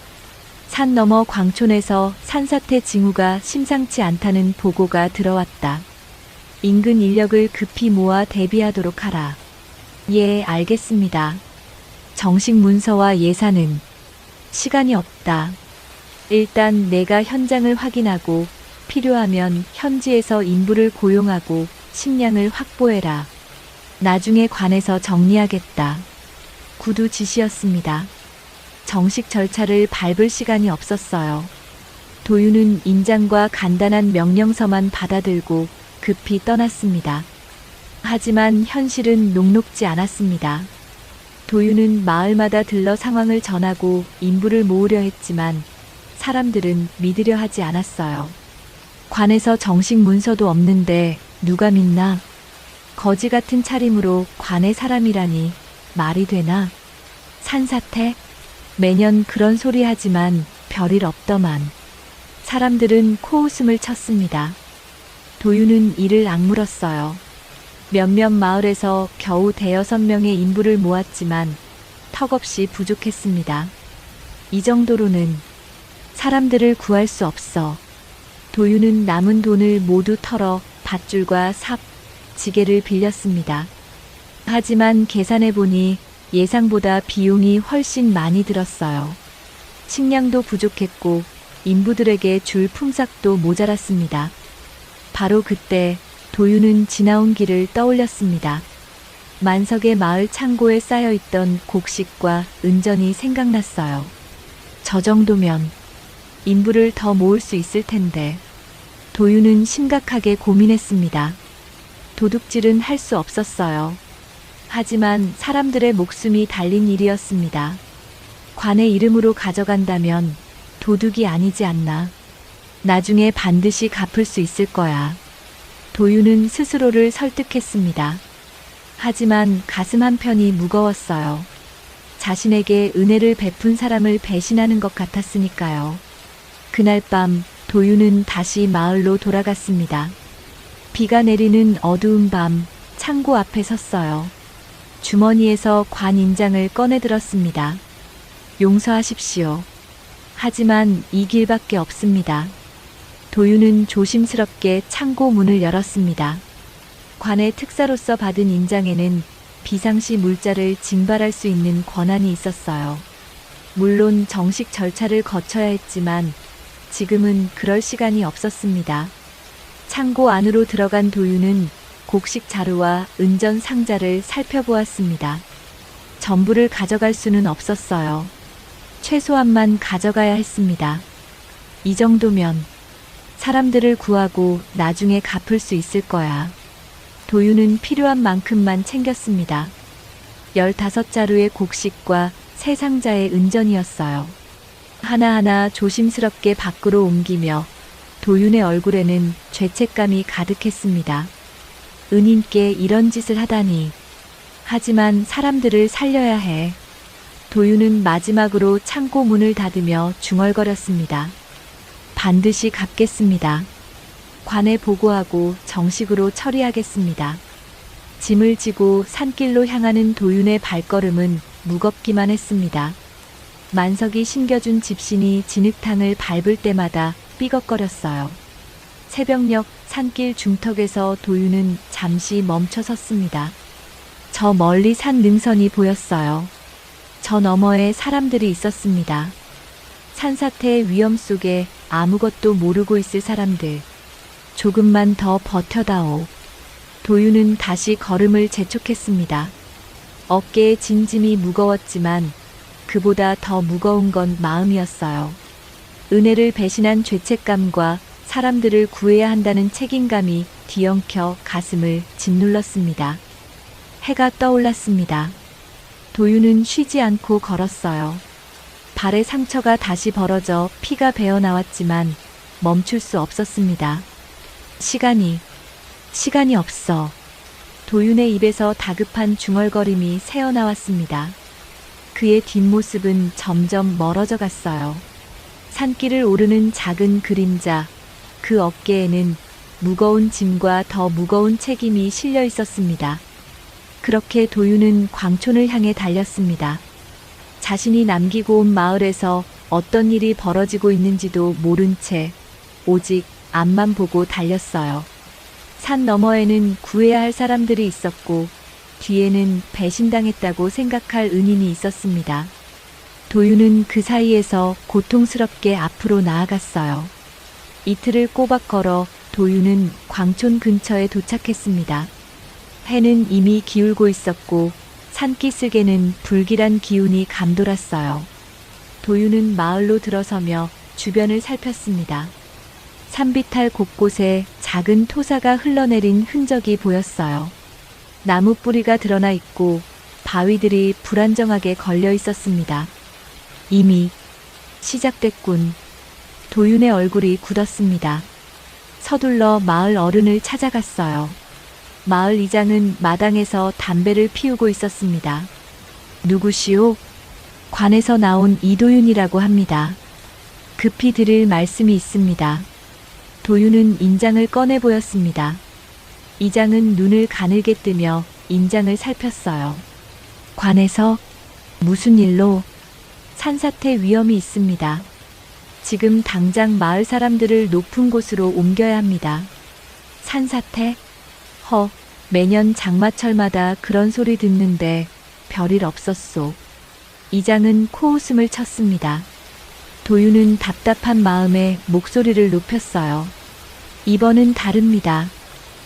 산 너머 광촌에서 산사태 징후가 심상치 않다는 보고가 들어왔다. 인근 인력을 급히 모아 대비하도록 하라. 예, 알겠습니다. 정식 문서와 예산은? 시간이 없다. 일단 내가 현장을 확인하고 필요하면 현지에서 인부를 고용하고 식량을 확보해라. 나중에 관에서 정리하겠다. 구두 지시였습니다. 정식 절차를 밟을 시간이 없었어요. 도윤은 인장과 간단한 명령서만 받아들고 급히 떠났습니다. 하지만 현실은 녹록지 않았습니다. 도윤은 마을마다 들러 상황을 전하고 인부를 모으려 했지만 사람들은 믿으려 하지 않았어요. 관에서 정식 문서도 없는데 누가 믿나? 거지 같은 차림으로 관의 사람이라니 말이 되나? 산사태? 매년 그런 소리 하지만 별일 없더만. 사람들은 코웃음을 쳤습니다. 도윤은 이를 악물었어요. 몇몇 마을에서 겨우 5~6명의 인부를 모았지만 턱없이 부족했습니다. 이 정도로는 사람들을 구할 수 없어. 도윤은 남은 돈을 모두 털어 밧줄과 삽, 지게를 빌렸습니다. 하지만 계산해보니 예상보다 비용이 훨씬 많이 들었어요. 식량도 부족했고 인부들에게 줄 품삯도 모자랐습니다. 바로 그때 도윤은 지나온 길을 떠올렸습니다. 만석의 마을 창고에 쌓여있던 곡식과 은전이 생각났어요. 저 정도면 인부를 더 모을 수 있을 텐데. 도윤은 심각하게 고민했습니다. 도둑질은 할 수 없었어요. 하지만 사람들의 목숨이 달린 일이었습니다. 관의 이름으로 가져간다면 도둑이 아니지 않나. 나중에 반드시 갚을 수 있을 거야. 도윤은 스스로를 설득했습니다. 하지만 가슴 한편이 무거웠어요. 자신에게 은혜를 베푼 사람을 배신하는 것 같았으니까요. 그날 밤 도윤은 다시 마을로 돌아갔습니다. 비가 내리는 어두운 밤 창고 앞에 섰어요. 주머니에서 관 인장을 꺼내 들었습니다. 용서하십시오. 하지만 이 길밖에 없습니다. 도윤은 조심스럽게 창고 문을 열었습니다. 관의 특사로서 받은 인장에는 비상시 물자를 징발할 수 있는 권한이 있었어요. 물론 정식 절차를 거쳐야 했지만 지금은 그럴 시간이 없었습니다. 창고 안으로 들어간 도윤은 곡식 자루와 은전 상자를 살펴보았습니다. 전부를 가져갈 수는 없었어요. 최소한만 가져가야 했습니다. 이 정도면 사람들을 구하고 나중에 갚을 수 있을 거야. 도윤은 필요한 만큼만 챙겼습니다. 15자루의 곡식과 3상자의 은전이었어요. 하나하나 조심스럽게 밖으로 옮기며 도윤의 얼굴에는 죄책감이 가득했습니다. 은인께 이런 짓을 하다니. 하지만 사람들을 살려야 해. 도윤은 마지막으로 창고 문을 닫으며 중얼거렸습니다. 반드시 갚겠습니다. 관에 보고하고 정식으로 처리하겠습니다. 짐을 지고 산길로 향하는 도윤의 발걸음은 무겁기만 했습니다. 만석이 심겨준 집신이 진흙탕을 밟을 때마다 삐걱거렸어요. 새벽녘 산길 중턱에서 도윤은 잠시 멈춰 섰습니다. 저 멀리 산 능선이 보였어요. 저 너머에 사람들이 있었습니다. 산사태의 위험 속에 아무것도 모르고 있을 사람들. 조금만 더 버텨다오. 도윤은 다시 걸음을 재촉했습니다. 어깨에 진 짐이 무거웠지만 그보다 더 무거운 건 마음이었어요. 은혜를 배신한 죄책감과 사람들을 구해야 한다는 책임감이 뒤엉켜 가슴을 짓눌렀습니다. 해가 떠올랐습니다. 도윤은 쉬지 않고 걸었어요. 발에 상처가 다시 벌어져 피가 배어 나왔지만 멈출 수 없었습니다. 시간이 없어. 도윤의 입에서 다급한 중얼거림이 새어나왔습니다. 그의 뒷모습은 점점 멀어져 갔어요. 산길을 오르는 작은 그림자, 그 어깨에는 무거운 짐과 더 무거운 책임이 실려 있었습니다. 그렇게 도윤은 광촌을 향해 달렸습니다. 자신이 남기고 온 마을에서 어떤 일이 벌어지고 있는지도 모른 채 오직 앞만 보고 달렸어요. 산 너머에는 구해야 할 사람들이 있었고 뒤에는 배신당했다고 생각할 은인이 있었습니다. 도윤은 그 사이에서 고통스럽게 앞으로 나아갔어요. 이틀을 꼬박 걸어 도윤은 광촌 근처에 도착했습니다. 해는 이미 기울고 있었고 산기슭에는 불길한 기운이 감돌았어요. 도윤은 마을로 들어서며 주변을 살폈습니다. 산비탈 곳곳에 작은 토사가 흘러내린 흔적이 보였어요. 나무 뿌리가 드러나 있고 바위들이 불안정하게 걸려 있었습니다. 이미 시작됐군. 도윤의 얼굴이 굳었습니다. 서둘러 마을 어른을 찾아갔어요. 마을 이장은 마당에서 담배를 피우고 있었습니다. 누구시오? 관에서 나온 이도윤이라고 합니다. 급히 드릴 말씀이 있습니다. 도윤은 인장을 꺼내 보였습니다. 이장은 눈을 가늘게 뜨며 인장을 살폈어요. 관에서 무슨 일로? 산사태 위험이 있습니다. 지금 당장 마을 사람들을 높은 곳으로 옮겨야 합니다. 산사태? 매년 장마철마다 그런 소리 듣는데 별일 없었소. 이장은 코웃음을 쳤습니다. 도윤은 답답한 마음에 목소리를 높였어요. 이번은 다릅니다.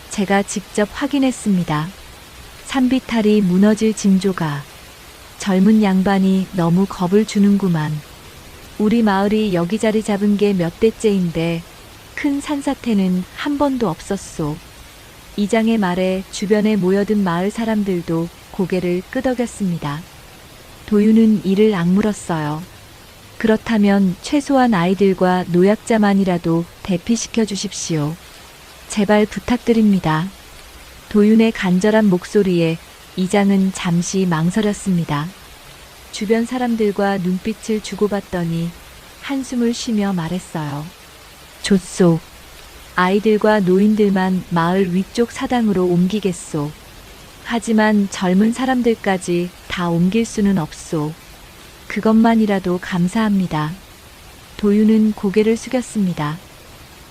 제가 직접 확인했습니다. 산비탈이 무너질 징조가. 젊은 양반이 너무 겁을 주는구만. 우리 마을이 여기 자리 잡은 게 몇 대째인데 큰 산사태는 한 번도 없었소. 이장의 말에 주변에 모여든 마을 사람들도 고개를 끄덕였습니다. 도윤은 이를 악물었어요. 그렇다면 최소한 아이들과 노약자만이라도 대피시켜 주십시오. 제발 부탁드립니다. 도윤의 간절한 목소리에 이장은 잠시 망설였습니다. 주변 사람들과 눈빛을 주고받더니 한숨을 쉬며 말했어요. 좋소. 아이들과 노인들만 마을 위쪽 사당으로 옮기겠소. 하지만 젊은 사람들까지 다 옮길 수는 없소. 그것만이라도 감사합니다. 도윤은 고개를 숙였습니다.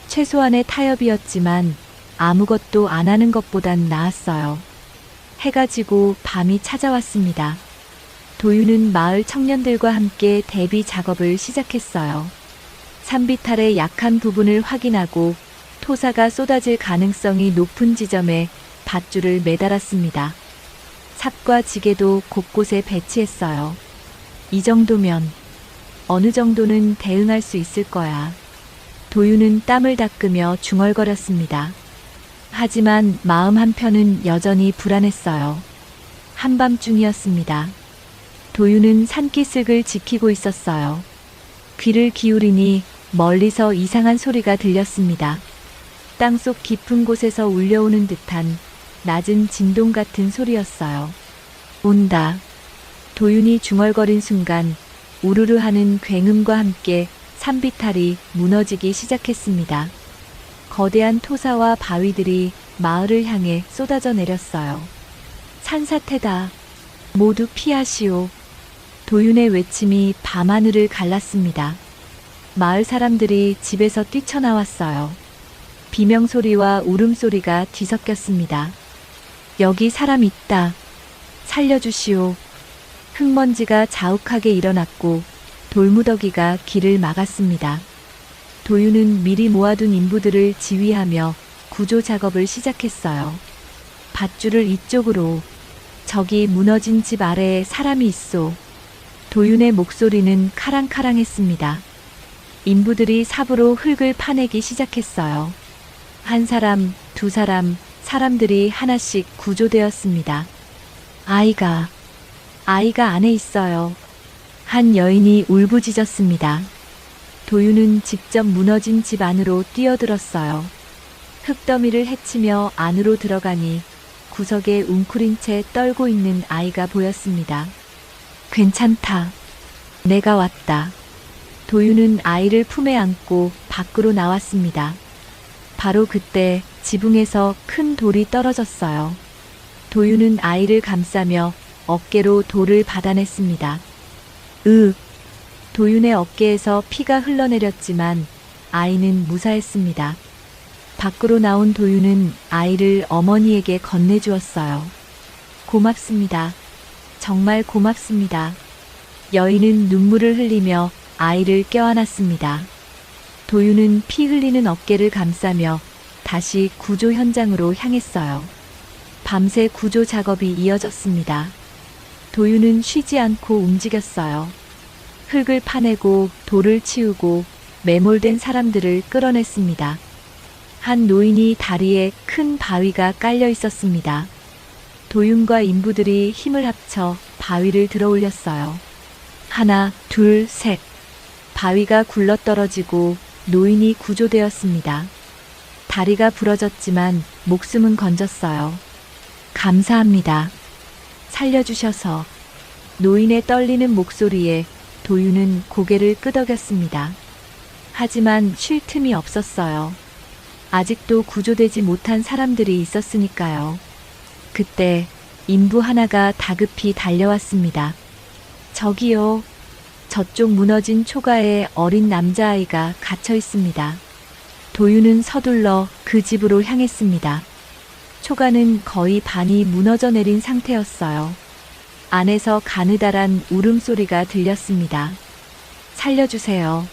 최소한의 타협이었지만 아무것도 안 하는 것보단 나았어요. 해가 지고 밤이 찾아왔습니다. 도윤은 마을 청년들과 함께 대비 작업을 시작했어요. 산비탈의 약한 부분을 확인하고 토사가 쏟아질 가능성이 높은 지점에 밧줄을 매달았습니다. 삽과 지게도 곳곳에 배치했어요. 이 정도면 어느 정도는 대응할 수 있을 거야. 도윤은 땀을 닦으며 중얼거렸습니다. 하지만 마음 한편은 여전히 불안했어요. 한밤중이었습니다. 도윤은 산기슭을 지키고 있었어요. 귀를 기울이니 멀리서 이상한 소리가 들렸습니다. 땅속 깊은 곳에서 울려오는 듯한 낮은 진동 같은 소리였어요. 온다. 도윤이 중얼거린 순간 우르르 하는 굉음과 함께 산비탈이 무너지기 시작했습니다. 거대한 토사와 바위들이 마을을 향해 쏟아져 내렸어요. 산사태다. 모두 피하시오. 도윤의 외침이 밤하늘을 갈랐습니다. 마을 사람들이 집에서 뛰쳐나왔어요. 비명소리와 울음소리가 뒤섞였습니다. 여기 사람 있다. 살려주시오. 흙먼지가 자욱하게 일어났고 돌무더기가 길을 막았습니다. 도윤은 미리 모아둔 인부들을 지휘하며 구조 작업을 시작했어요. 밧줄을 이쪽으로. 저기 무너진 집 아래에 사람이 있소. 도윤의 목소리는 카랑카랑했습니다. 인부들이 삽으로 흙을 파내기 시작했어요. 한 사람, 두 사람, 사람들이 하나씩 구조되었습니다. 아이가 안에 있어요. 한 여인이 울부짖었습니다. 도윤은 직접 무너진 집 안으로 뛰어들었어요. 흙더미를 헤치며 안으로 들어가니 구석에 웅크린 채 떨고 있는 아이가 보였습니다. 괜찮다. 내가 왔다. 도윤은 아이를 품에 안고 밖으로 나왔습니다. 바로 그때 지붕에서 큰 돌이 떨어졌어요. 도윤은 아이를 감싸며 어깨로 돌을 받아냈습니다. 도윤의 어깨에서 피가 흘러내렸지만 아이는 무사했습니다. 밖으로 나온 도윤은 아이를 어머니에게 건네주었어요. 고맙습니다. 정말 고맙습니다. 여인은 눈물을 흘리며 아이를 껴안았습니다. 도윤은 피 흘리는 어깨를 감싸며 다시 구조 현장으로 향했어요. 밤새 구조 작업이 이어졌습니다. 도윤은 쉬지 않고 움직였어요. 흙을 파내고 돌을 치우고 매몰된 사람들을 끌어냈습니다. 한 노인이 다리에 큰 바위가 깔려 있었습니다. 도윤과 인부들이 힘을 합쳐 바위를 들어 올렸어요. 하나, 둘, 셋. 바위가 굴러떨어지고 노인이 구조되었습니다. 다리가 부러졌지만 목숨은 건졌어요. 감사합니다. 살려주셔서. 노인의 떨리는 목소리에 도윤은 고개를 끄덕였습니다. 하지만 쉴 틈이 없었어요. 아직도 구조되지 못한 사람들이 있었으니까요. 그때 인부 하나가 다급히 달려왔습니다. 저기요. 저쪽 무너진 초가에 어린 남자아이가 갇혀 있습니다. 도윤은 서둘러 그 집으로 향했습니다. 초가는 거의 반이 무너져 내린 상태였어요. 안에서 가느다란 울음소리가 들렸습니다. 살려주세요.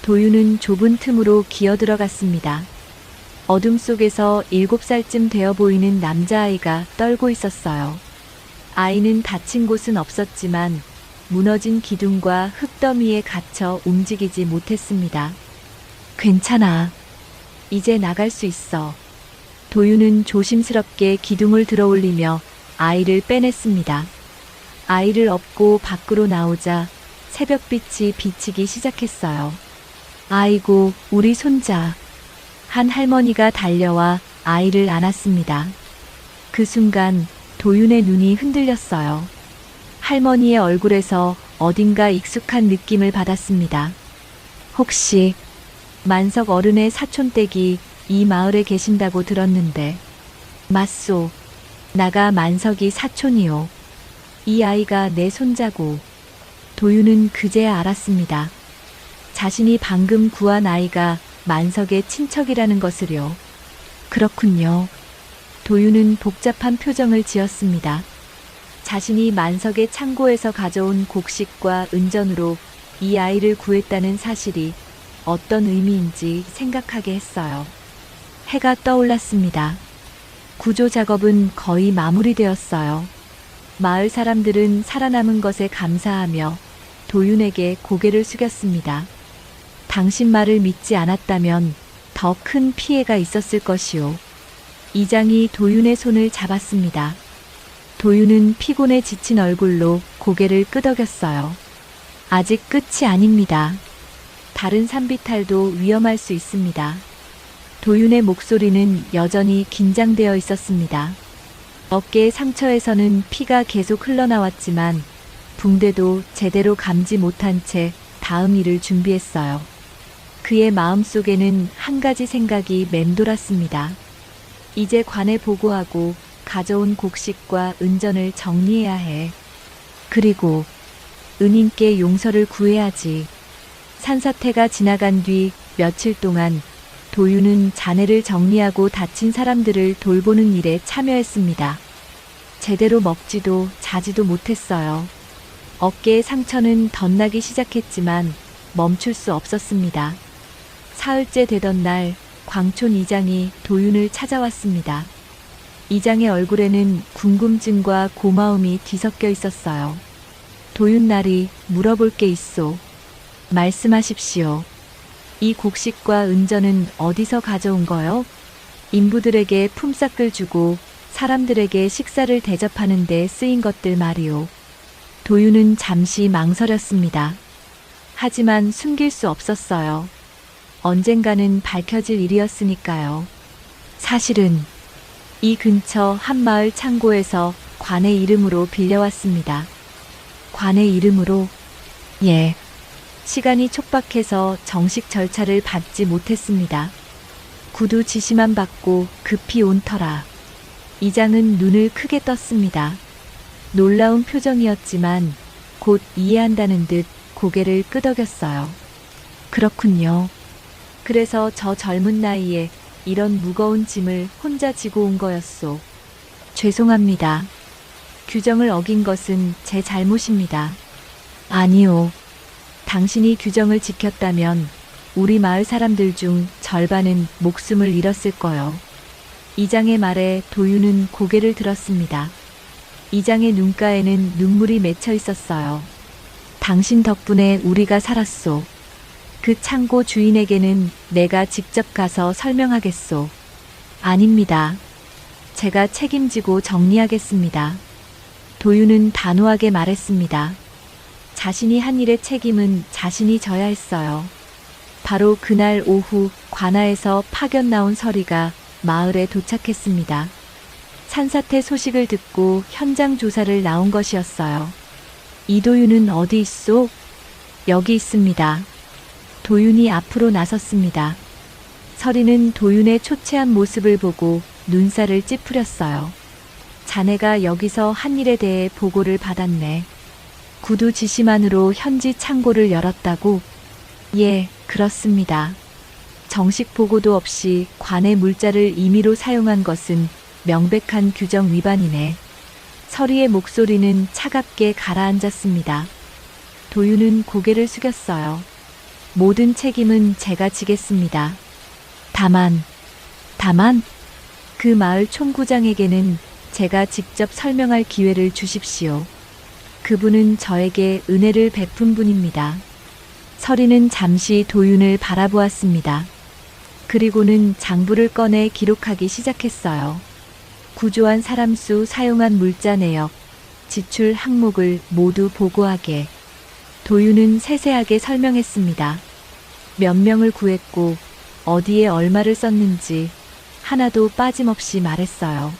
도윤은 좁은 틈으로 기어들어갔습니다. 어둠 속에서 7살쯤 되어 보이는 남자아이가 떨고 있었어요. 아이는 다친 곳은 없었지만 무너진 기둥과 흙더미에 갇혀 움직이지 못했습니다. 괜찮아. 이제 나갈 수 있어. 도윤은 조심스럽게 기둥을 들어올리며 아이를 빼냈습니다. 아이를 업고 밖으로 나오자 새벽빛이 비치기 시작했어요. 아이고, 우리 손자. 한 할머니가 달려와 아이를 안았습니다. 그 순간 도윤의 눈이 흔들렸어요. 할머니의 얼굴에서 어딘가 익숙한 느낌을 받았습니다. 혹시 만석 어른의 사촌댁이 이 마을에 계신다고 들었는데. 맞소. 나가 만석이 사촌이요. 이 아이가 내 손자고. 도윤은 그제야 알았습니다. 자신이 방금 구한 아이가 만석의 친척이라는 것을요. 그렇군요. 도윤은 복잡한 표정을 지었습니다. 자신이 만석의 창고에서 가져온 곡식과 은전으로 이 아이를 구했다는 사실이 어떤 의미인지 생각하게 했어요. 해가 떠올랐습니다. 구조 작업은 거의 마무리되었어요. 마을 사람들은 살아남은 것에 감사하며 도윤에게 고개를 숙였습니다. 당신 말을 믿지 않았다면 더 큰 피해가 있었을 것이오. 이장이 도윤의 손을 잡았습니다. 도윤은 피곤에 지친 얼굴로 고개를 끄덕였어요. 아직 끝이 아닙니다. 다른 산비탈도 위험할 수 있습니다. 도윤의 목소리는 여전히 긴장되어 있었습니다. 어깨의 상처에서는 피가 계속 흘러나왔지만 붕대도 제대로 감지 못한 채 다음 일을 준비했어요. 그의 마음속에는 한 가지 생각이 맴돌았습니다. 이제 관에 보고하고 가져온 곡식과 은전을 정리해야 해. 그리고 은인께 용서를 구해야지. 산사태가 지나간 뒤 며칠 동안 도윤은 잔해를 정리하고 다친 사람들을 돌보는 일에 참여했습니다. 제대로 먹지도 자지도 못했어요. 어깨의 상처는 덧나기 시작했지만 멈출 수 없었습니다. 사흘째 되던 날 광촌 이장이 도윤을 찾아왔습니다. 이장의 얼굴에는 궁금증과 고마움이 뒤섞여 있었어요. 도윤 나리, 물어볼 게 있소. 말씀하십시오. 이 곡식과 은전은 어디서 가져온 거요? 인부들에게 품삯을 주고 사람들에게 식사를 대접하는 데 쓰인 것들 말이오. 도윤은 잠시 망설였습니다. 하지만 숨길 수 없었어요. 언젠가는 밝혀질 일이었으니까요. 사실은 이 근처 한 마을 창고에서 관의 이름으로 빌려왔습니다. 관의 이름으로? 예. 시간이 촉박해서 정식 절차를 밟지 못했습니다. 구두 지시만 받고 급히 온 터라. 이장은 눈을 크게 떴습니다. 놀라운 표정이었지만 곧 이해한다는 듯 고개를 끄덕였어요. 그렇군요. 그래서 저 젊은 나이에 이런 무거운 짐을 혼자 지고 온 거였소. 죄송합니다. 규정을 어긴 것은 제 잘못입니다. 아니요. 당신이 규정을 지켰다면 우리 마을 사람들 중 절반은 목숨을 잃었을 거요. 이장의 말에 도윤은 고개를 들었습니다. 이장의 눈가에는 눈물이 맺혀 있었어요. 당신 덕분에 우리가 살았소. 그 창고 주인에게는 내가 직접 가서 설명하겠소. 아닙니다. 제가 책임지고 정리하겠습니다. 도윤은 단호하게 말했습니다. 자신이 한 일의 책임은 자신이 져야 했어요. 바로 그날 오후 관아에서 파견 나온 서리가 마을에 도착했습니다. 산사태 소식을 듣고 현장 조사를 나온 것이었어요. 이도윤은 어디 있소? 여기 있습니다. 도윤이 앞으로 나섰습니다. 서리는 도윤의 초췌한 모습을 보고 눈살을 찌푸렸어요. 자네가 여기서 한 일에 대해 보고를 받았네. 구두 지시만으로 현지 창고를 열었다고? 예, 그렇습니다. 정식 보고도 없이 관의 물자를 임의로 사용한 것은 명백한 규정 위반이네. 서리의 목소리는 차갑게 가라앉았습니다. 도윤은 고개를 숙였어요. 모든 책임은 제가 지겠습니다. 다만 그 마을 총구장에게는 제가 직접 설명할 기회를 주십시오. 그분은 저에게 은혜를 베푼 분입니다. 서리는 잠시 도윤을 바라보았습니다. 그리고는 장부를 꺼내 기록하기 시작했어요. 구조한 사람 수, 사용한 물자 내역, 지출 항목을 모두 보고하게. 도윤은 세세하게 설명했습니다. 몇 명을 구했고 어디에 얼마를 썼는지 하나도 빠짐없이 말했어요.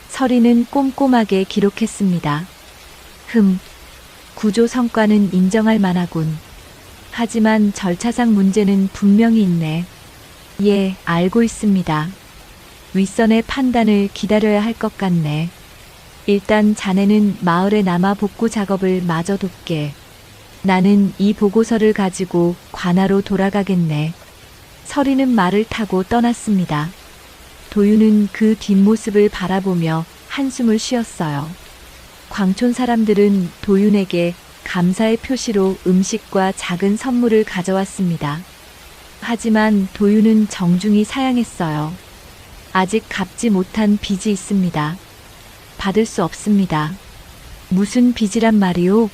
서리는 꼼꼼하게 기록했습니다. 구조 성과는 인정할 만하군. 하지만 절차상 문제는 분명히 있네. 예, 알고 있습니다. 윗선의 판단을 기다려야 할 것 같네. 일단 자네는 마을에 남아 복구 작업을 마저 돕게. 나는 이 보고서를 가지고 관하로 돌아가겠네. 서리는 말을 타고 떠났습니다. 도윤은 그 뒷모습을 바라보며 한숨을 쉬었어요. 광촌 사람들은 도윤에게 감사의 표시로 음식과 작은 선물을 가져왔습니다. 하지만 도윤은 정중히 사양했어요. 아직 갚지 못한 빚이 있습니다. 받을 수 없습니다. 무슨 빚이란 말이오?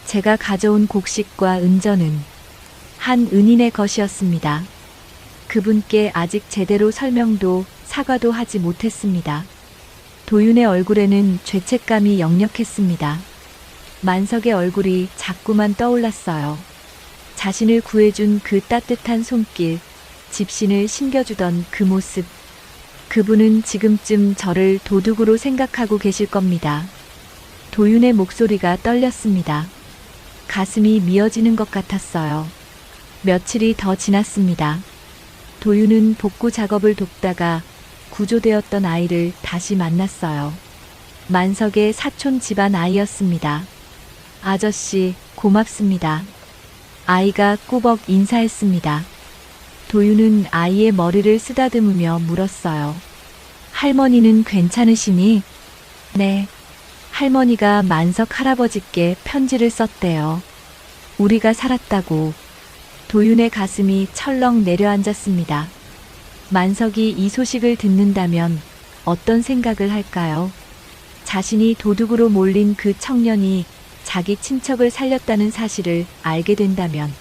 제가 가져온 곡식과 은전은 한 은인의 것이었습니다. 그분께 아직 제대로 설명도 사과도 하지 못했습니다. 도윤의 얼굴에는 죄책감이 역력했습니다. 만석의 얼굴이 자꾸만 떠올랐어요. 자신을 구해준 그 따뜻한 손길, 집신을 신겨주던 그 모습. 그분은 지금쯤 저를 도둑으로 생각하고 계실 겁니다. 도윤의 목소리가 떨렸습니다. 가슴이 미어지는 것 같았어요. 며칠이 더 지났습니다. 도윤은 복구 작업을 돕다가 구조되었던 아이를 다시 만났어요. 만석의 사촌 집안 아이였습니다. 아저씨, 고맙습니다. 아이가 꾸벅 인사했습니다. 도윤은 아이의 머리를 쓰다듬으며 물었어요. 할머니는 괜찮으시니? 네. 할머니가 만석 할아버지께 편지를 썼대요. 우리가 살았다고. 도윤의 가슴이 철렁 내려앉았습니다. 만석이 이 소식을 듣는다면 어떤 생각을 할까요? 자신이 도둑으로 몰린 그 청년이 자기 친척을 살렸다는 사실을 알게 된다면.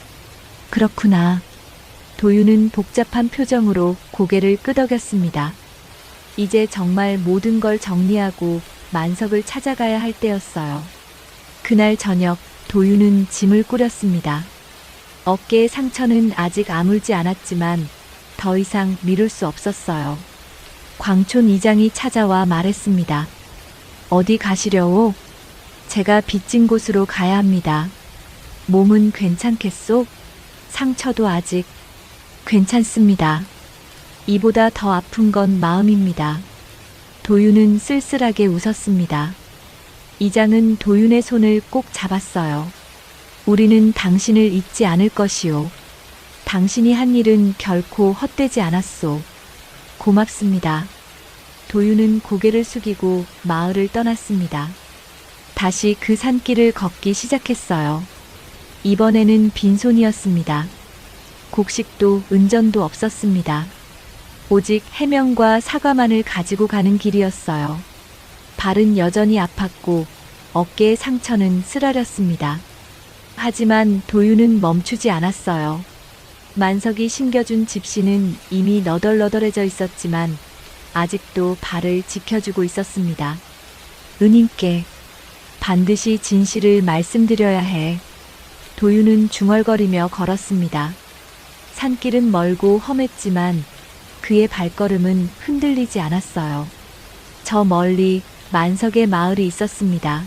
그렇구나. 도윤은 복잡한 표정으로 고개를 끄덕였습니다. 이제 정말 모든 걸 정리하고 만석을 찾아가야 할 때였어요. 그날 저녁 도윤은 짐을 꾸렸습니다. 어깨의 상처는 아직 아물지 않았지만 더 이상 미룰 수 없었어요. 광촌 이장이 찾아와 말했습니다. 어디 가시려오? 제가 빚진 곳으로 가야 합니다. 몸은 괜찮겠소? 상처도 아직 괜찮습니다. 이보다 더 아픈 건 마음입니다. 도윤은 쓸쓸하게 웃었습니다. 이장은 도윤의 손을 꼭 잡았어요. 우리는 당신을 잊지 않을 것이오. 당신이 한 일은 결코 헛되지 않았소. 고맙습니다. 도윤은 고개를 숙이고 마을을 떠났습니다. 다시 그 산길을 걷기 시작했어요. 이번에는 빈손이었습니다. 곡식도 은전도 없었습니다. 오직 해명과 사과만을 가지고 가는 길이었어요. 발은 여전히 아팠고 어깨의 상처는 쓰라렸습니다. 하지만 도윤은 멈추지 않았어요. 만석이 신겨준 집신은 이미 너덜너덜해져 있었지만 아직도 발을 지켜주고 있었습니다. 은인께 반드시 진실을 말씀드려야 해. 도윤은 중얼거리며 걸었습니다. 산길은 멀고 험했지만 그의 발걸음은 흔들리지 않았어요. 저 멀리 만석의 마을이 있었습니다.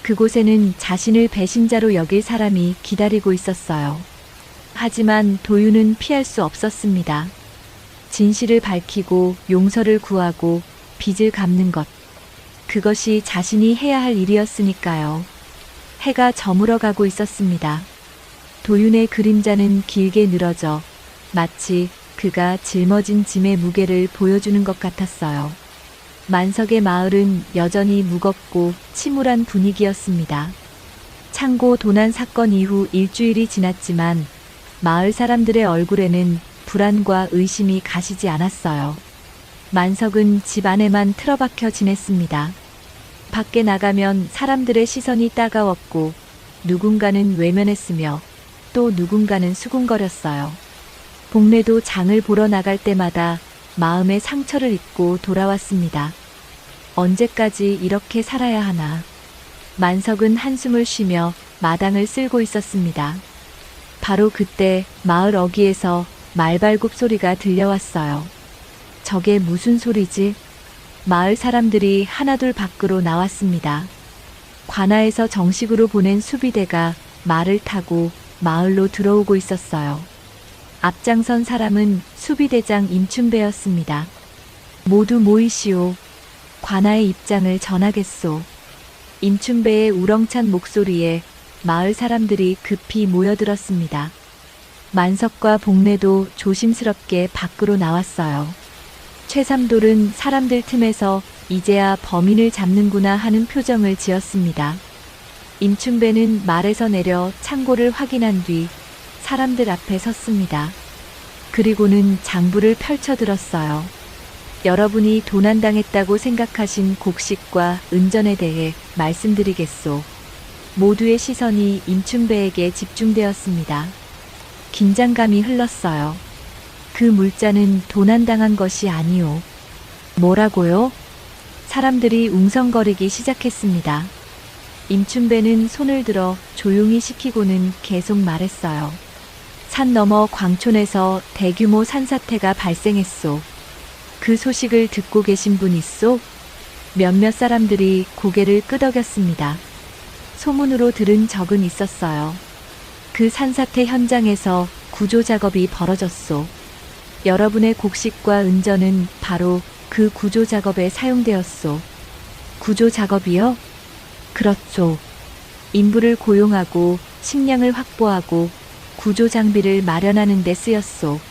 그곳에는 자신을 배신자로 여길 사람이 기다리고 있었어요. 하지만 도윤은 피할 수 없었습니다. 진실을 밝히고 용서를 구하고 빚을 갚는 것. 그것이 자신이 해야 할 일이었으니까요. 해가 저물어 가고 있었습니다. 도윤의 그림자는 길게 늘어져 마치 그가 짊어진 짐의 무게를 보여주는 것 같았어요. 만석의 마을은 여전히 무겁고 침울한 분위기였습니다. 창고 도난 사건 이후 일주일이 지났지만 마을 사람들의 얼굴에는 불안과 의심이 가시지 않았어요. 만석은 집 안에만 틀어박혀 지냈습니다. 밖에 나가면 사람들의 시선이 따가웠고 누군가는 외면했으며 또 누군가는 수군거렸어요. 복례도 장을 보러 나갈 때마다 마음의 상처를 입고 돌아왔습니다. 언제까지 이렇게 살아야 하나. 만석은 한숨을 쉬며 마당을 쓸고 있었습니다. 바로 그때 마을 어귀에서 말발굽 소리가 들려왔어요. 저게 무슨 소리지? 마을 사람들이 하나둘 밖으로 나왔습니다. 관아에서 정식으로 보낸 수비대가 말을 타고 마을로 들어오고 있었어요. 앞장선 사람은 수비대장 임춘배였습니다. 모두 모이시오. 관아의 입장을 전하겠소. 임춘배의 우렁찬 목소리에 마을 사람들이 급히 모여들었습니다. 만석과 복례도 조심스럽게 밖으로 나왔어요. 최삼돌은 사람들 틈에서 이제야 범인을 잡는구나 하는 표정을 지었습니다. 임춘배는 말에서 내려 창고를 확인한 뒤 사람들 앞에 섰습니다. 그리고는 장부를 펼쳐들었어요. 여러분이 도난당했다고 생각하신 곡식과 은전에 대해 말씀드리겠소. 모두의 시선이 임춘배에게 집중되었습니다. 긴장감이 흘렀어요. 그 물자는 도난당한 것이 아니오. 뭐라고요? 사람들이 웅성거리기 시작했습니다. 임춘배는 손을 들어 조용히 시키고는 계속 말했어요. 산 너머 광촌에서 대규모 산사태가 발생했소. 그 소식을 듣고 계신 분 있소? 몇몇 사람들이 고개를 끄덕였습니다. 소문으로 들은 적은 있었어요. 그 산사태 현장에서 구조 작업이 벌어졌소. 여러분의 곡식과 은전은 바로 그 구조 작업에 사용되었소. 구조 작업이요? 그렇죠. 인부를 고용하고 식량을 확보하고 구조 장비를 마련하는 데 쓰였소.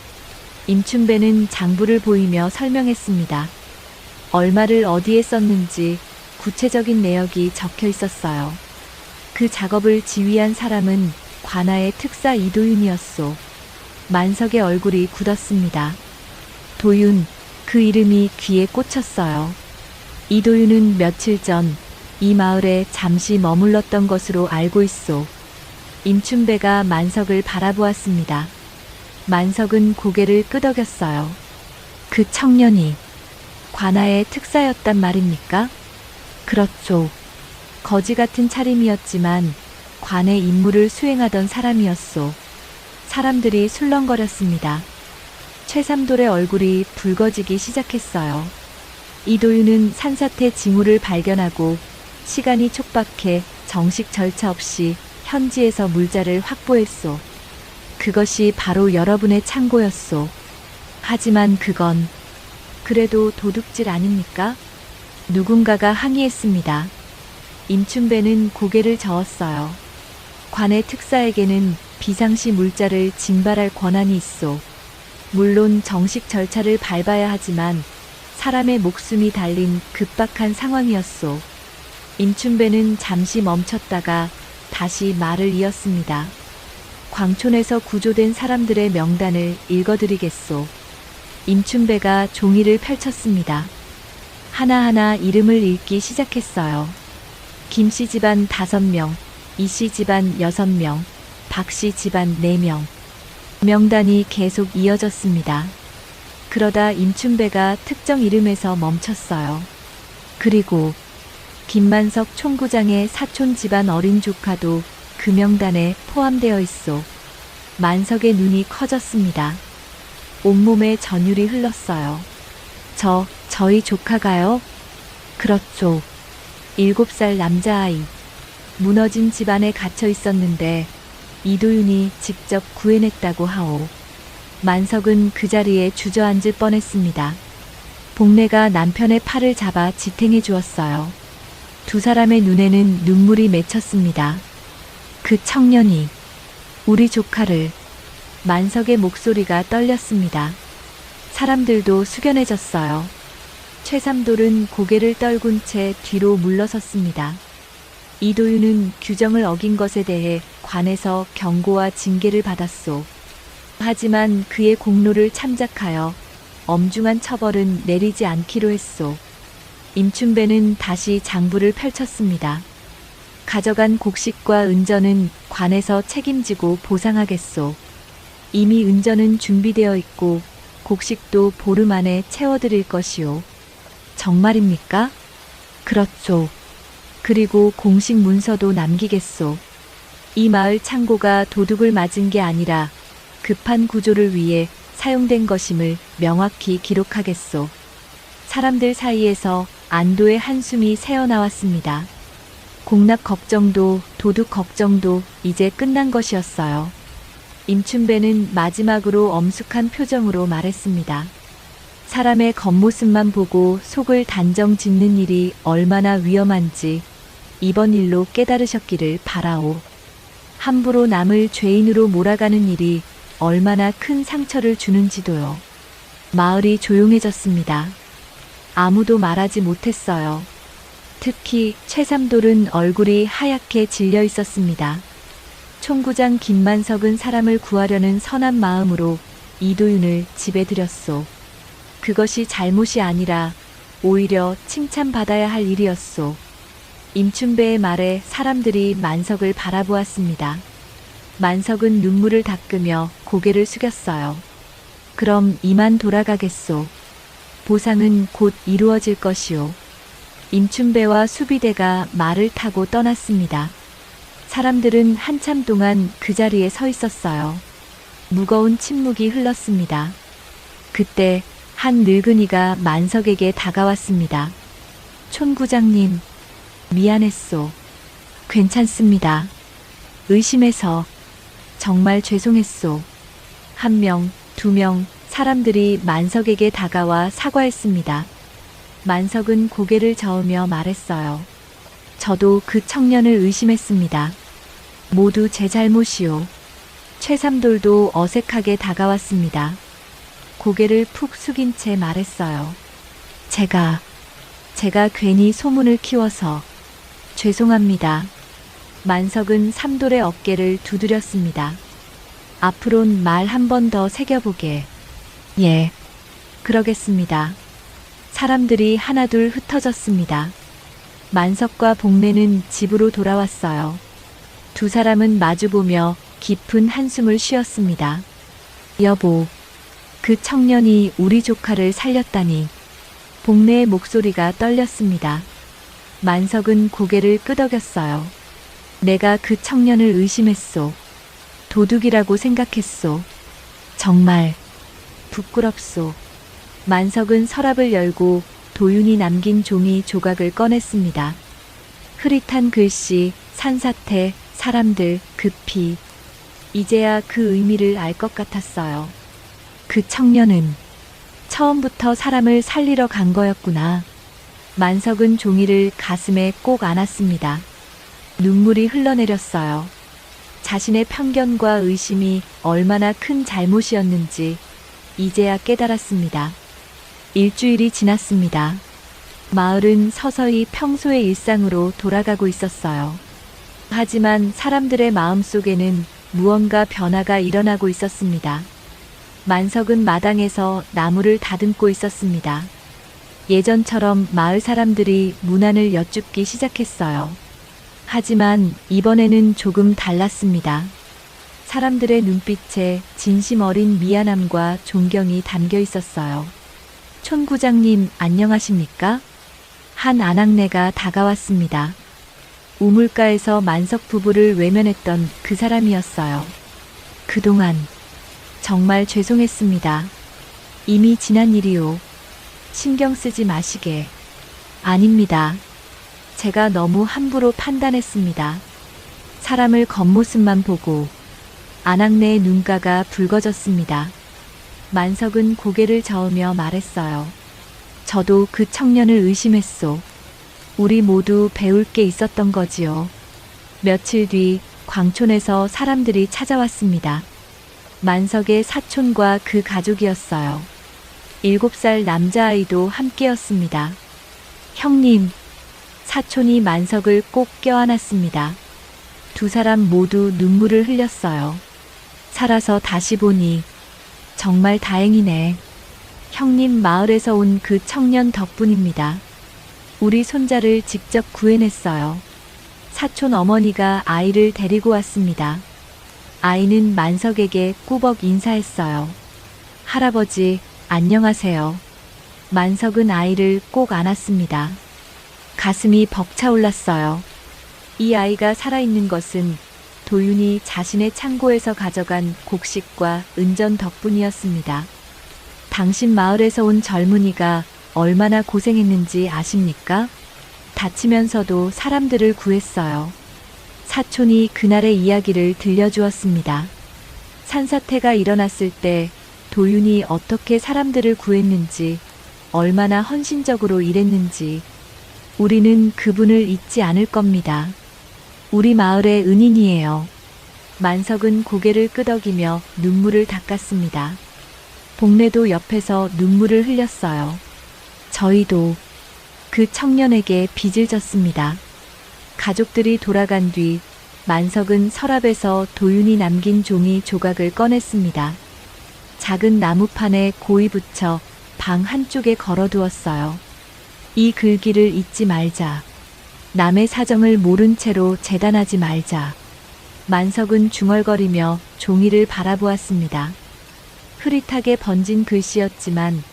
임춘배는 장부를 보이며 설명했습니다. 얼마를 어디에 썼는지 구체적인 내역이 적혀 있었어요. 그 작업을 지휘한 사람은 관아의 특사 이도윤이었소. 만석의 얼굴이 굳었습니다. 도윤, 그 이름이 귀에 꽂혔어요. 이도윤은 며칠 전 이 마을에 잠시 머물렀던 것으로 알고 있소. 임춘배가 만석을 바라보았습니다. 만석은 고개를 끄덕였어요. 그 청년이 관아의 특사였단 말입니까? 그렇죠. 거지 같은 차림이었지만 관의 임무를 수행하던 사람이었소. 사람들이 술렁거렸습니다. 최삼돌의 얼굴이 붉어지기 시작했어요. 이도윤은 산사태 징후를 발견하고 시간이 촉박해 정식 절차 없이 현지에서 물자를 확보했소. 그것이 바로 여러분의 창고였소. 하지만 그건 그래도 도둑질 아닙니까? 누군가가 항의했습니다. 임춘배는 고개를 저었어요. 관의 특사에게는 비상시 물자를 징발할 권한이 있소. 물론 정식 절차를 밟아야 하지만 사람의 목숨이 달린 급박한 상황이었소. 임춘배는 잠시 멈췄다가 다시 말을 이었습니다. 광촌에서 구조된 사람들의 명단을 읽어드리겠소. 임춘배가 종이를 펼쳤습니다. 하나하나 이름을 읽기 시작했어요. 김씨 집안 5명, 이씨 집안 6명, 박씨 집안 4명. 명단이 계속 이어졌습니다. 그러다 임춘배가 특정 이름에서 멈췄어요. 그리고 김만석 총구장의 사촌 집안 어린 조카도 그 명단에 포함되어 있소. 만석의 눈이 커졌습니다. 온몸에 전율이 흘렀어요. 저희 조카가요? 그렇죠. 7살 남자아이. 무너진 집안에 갇혀 있었는데 이도윤이 직접 구해냈다고 하오. 만석은 그 자리에 주저앉을 뻔했습니다. 복례가 남편의 팔을 잡아 지탱해 주었어요. 두 사람의 눈에는 눈물이 맺혔습니다. 그 청년이 우리 조카를. 만석의 목소리가 떨렸습니다. 사람들도 숙연해졌어요. 최삼돌은 고개를 떨군 채 뒤로 물러섰습니다. 이도윤은 규정을 어긴 것에 대해 관에서 경고와 징계를 받았소. 하지만 그의 공로를 참작하여 엄중한 처벌은 내리지 않기로 했소. 임춘배는 다시 장부를 펼쳤습니다. 가져간 곡식과 은전은 관에서 책임지고 보상하겠소. 이미 은전은 준비되어 있고 곡식도 보름 안에 채워드릴 것이오. 정말입니까? 그렇죠. 그리고 공식 문서도 남기겠소. 이 마을 창고가 도둑을 맞은 게 아니라 급한 구조를 위해 사용된 것임을 명확히 기록하겠소. 사람들 사이에서 안도의 한숨이 새어나왔습니다. 공납 걱정도 도둑 걱정도 이제 끝난 것이었어요. 임춘배는 마지막으로 엄숙한 표정으로 말했습니다. 사람의 겉모습만 보고 속을 단정 짓는 일이 얼마나 위험한지 이번 일로 깨달으셨기를 바라오. 함부로 남을 죄인으로 몰아가는 일이 얼마나 큰 상처를 주는지도요. 마을이 조용해졌습니다. 아무도 말하지 못했어요. 특히 최삼돌은 얼굴이 하얗게 질려 있었습니다. 총구장 김만석은 사람을 구하려는 선한 마음으로 이도윤을 집에 들였소. 그것이 잘못이 아니라 오히려 칭찬받아야 할 일이었소. 임춘배의 말에 사람들이 만석을 바라보았습니다. 만석은 눈물을 닦으며 고개를 숙였어요. 그럼 이만 돌아가겠소. 보상은 곧 이루어질 것이오. 임춘배와 수비대가 말을 타고 떠났습니다. 사람들은 한참 동안 그 자리에 서 있었어요. 무거운 침묵이 흘렀습니다. 그때 한 늙은이가 만석에게 다가왔습니다. 촌구장님, 미안했소. 괜찮습니다. 의심해서 정말 죄송했소. 한 명, 두 명, 사람들이 만석에게 다가와 사과했습니다. 만석은 고개를 저으며 말했어요. 저도 그 청년을 의심했습니다. 모두 제 잘못이오. 최삼돌도 어색하게 다가왔습니다. 고개를 푹 숙인 채 말했어요. 제가 괜히 소문을 키워서 죄송합니다. 만석은 삼돌의 어깨를 두드렸습니다. 앞으론 말 한 번 더 새겨보게. 예, 그러겠습니다. 사람들이 하나둘 흩어졌습니다. 만석과 복내는 집으로 돌아왔어요. 두 사람은 마주보며 깊은 한숨을 쉬었습니다. 여보, 그 청년이 우리 조카를 살렸다니. 복내의 목소리가 떨렸습니다. 만석은 고개를 끄덕였어요. 내가 그 청년을 의심했소. 도둑이라고 생각했소. 정말 부끄럽소. 만석은 서랍을 열고 도윤이 남긴 종이 조각을 꺼냈습니다. 흐릿한 글씨, 산사태, 사람들, 급히. 이제야 그 의미를 알 것 같았어요. 그 청년은 처음부터 사람을 살리러 간 거였구나. 만석은 종이를 가슴에 꼭 안았습니다. 눈물이 흘러내렸어요. 자신의 편견과 의심이 얼마나 큰 잘못이었는지 이제야 깨달았습니다. 일주일이 지났습니다. 마을은 서서히 평소의 일상으로 돌아가고 있었어요. 하지만 사람들의 마음속에는 무언가 변화가 일어나고 있었습니다. 만석은 마당에서 나무를 다듬고 있었습니다. 예전처럼 마을 사람들이 문안을 여쭙기 시작했어요. 하지만 이번에는 조금 달랐습니다. 사람들의 눈빛에 진심 어린 미안함과 존경이 담겨 있었어요. 촌구장님, 안녕하십니까? 한 아낙네가 다가왔습니다. 우물가에서 만석 부부를 외면했던 그 사람이었어요. 그동안 정말 죄송했습니다. 이미 지난 일이오. 신경 쓰지 마시게. 아닙니다. 제가 너무 함부로 판단했습니다. 사람을 겉모습만 보고. 아낙네의 눈가가 붉어졌습니다. 만석은 고개를 저으며 말했어요. 저도 그 청년을 의심했소. 우리 모두 배울 게 있었던 거지요. 며칠 뒤 광촌에서 사람들이 찾아왔습니다. 만석의 사촌과 그 가족이었어요. 7살 남자아이도 함께였습니다. 형님, 사촌이 만석을 꼭 껴안았습니다. 두 사람 모두 눈물을 흘렸어요. 살아서 다시 보니 정말 다행이네. 형님, 마을에서 온 그 청년 덕분입니다. 우리 손자를 직접 구해냈어요. 사촌 어머니가 아이를 데리고 왔습니다. 아이는 만석에게 꾸벅 인사했어요. 할아버지, 안녕하세요. 만석은 아이를 꼭 안았습니다. 가슴이 벅차올랐어요. 이 아이가 살아있는 것은 도윤이 자신의 창고에서 가져간 곡식과 은전 덕분이었습니다. 당신 마을에서 온 젊은이가 얼마나 고생했는지 아십니까? 다치면서도 사람들을 구했어요. 사촌이 그날의 이야기를 들려주었습니다. 산사태가 일어났을 때 도윤이 어떻게 사람들을 구했는지, 얼마나 헌신적으로 일했는지, 우리는 그분을 잊지 않을 겁니다. 우리 마을의 은인이에요. 만석은 고개를 끄덕이며 눈물을 닦았습니다. 복래도 옆에서 눈물을 흘렸어요. 저희도 그 청년에게 빚을 졌습니다. 가족들이 돌아간 뒤 만석은 서랍에서 도윤이 남긴 종이 조각을 꺼냈습니다. 작은 나무판에 고이 붙여 방 한쪽에 걸어두었어요. 이 글귀를 잊지 말자. 남의 사정을 모른 채로 재단하지 말자. 만석은 중얼거리며 종이를 바라보았습니다. 흐릿하게 번진 글씨였지만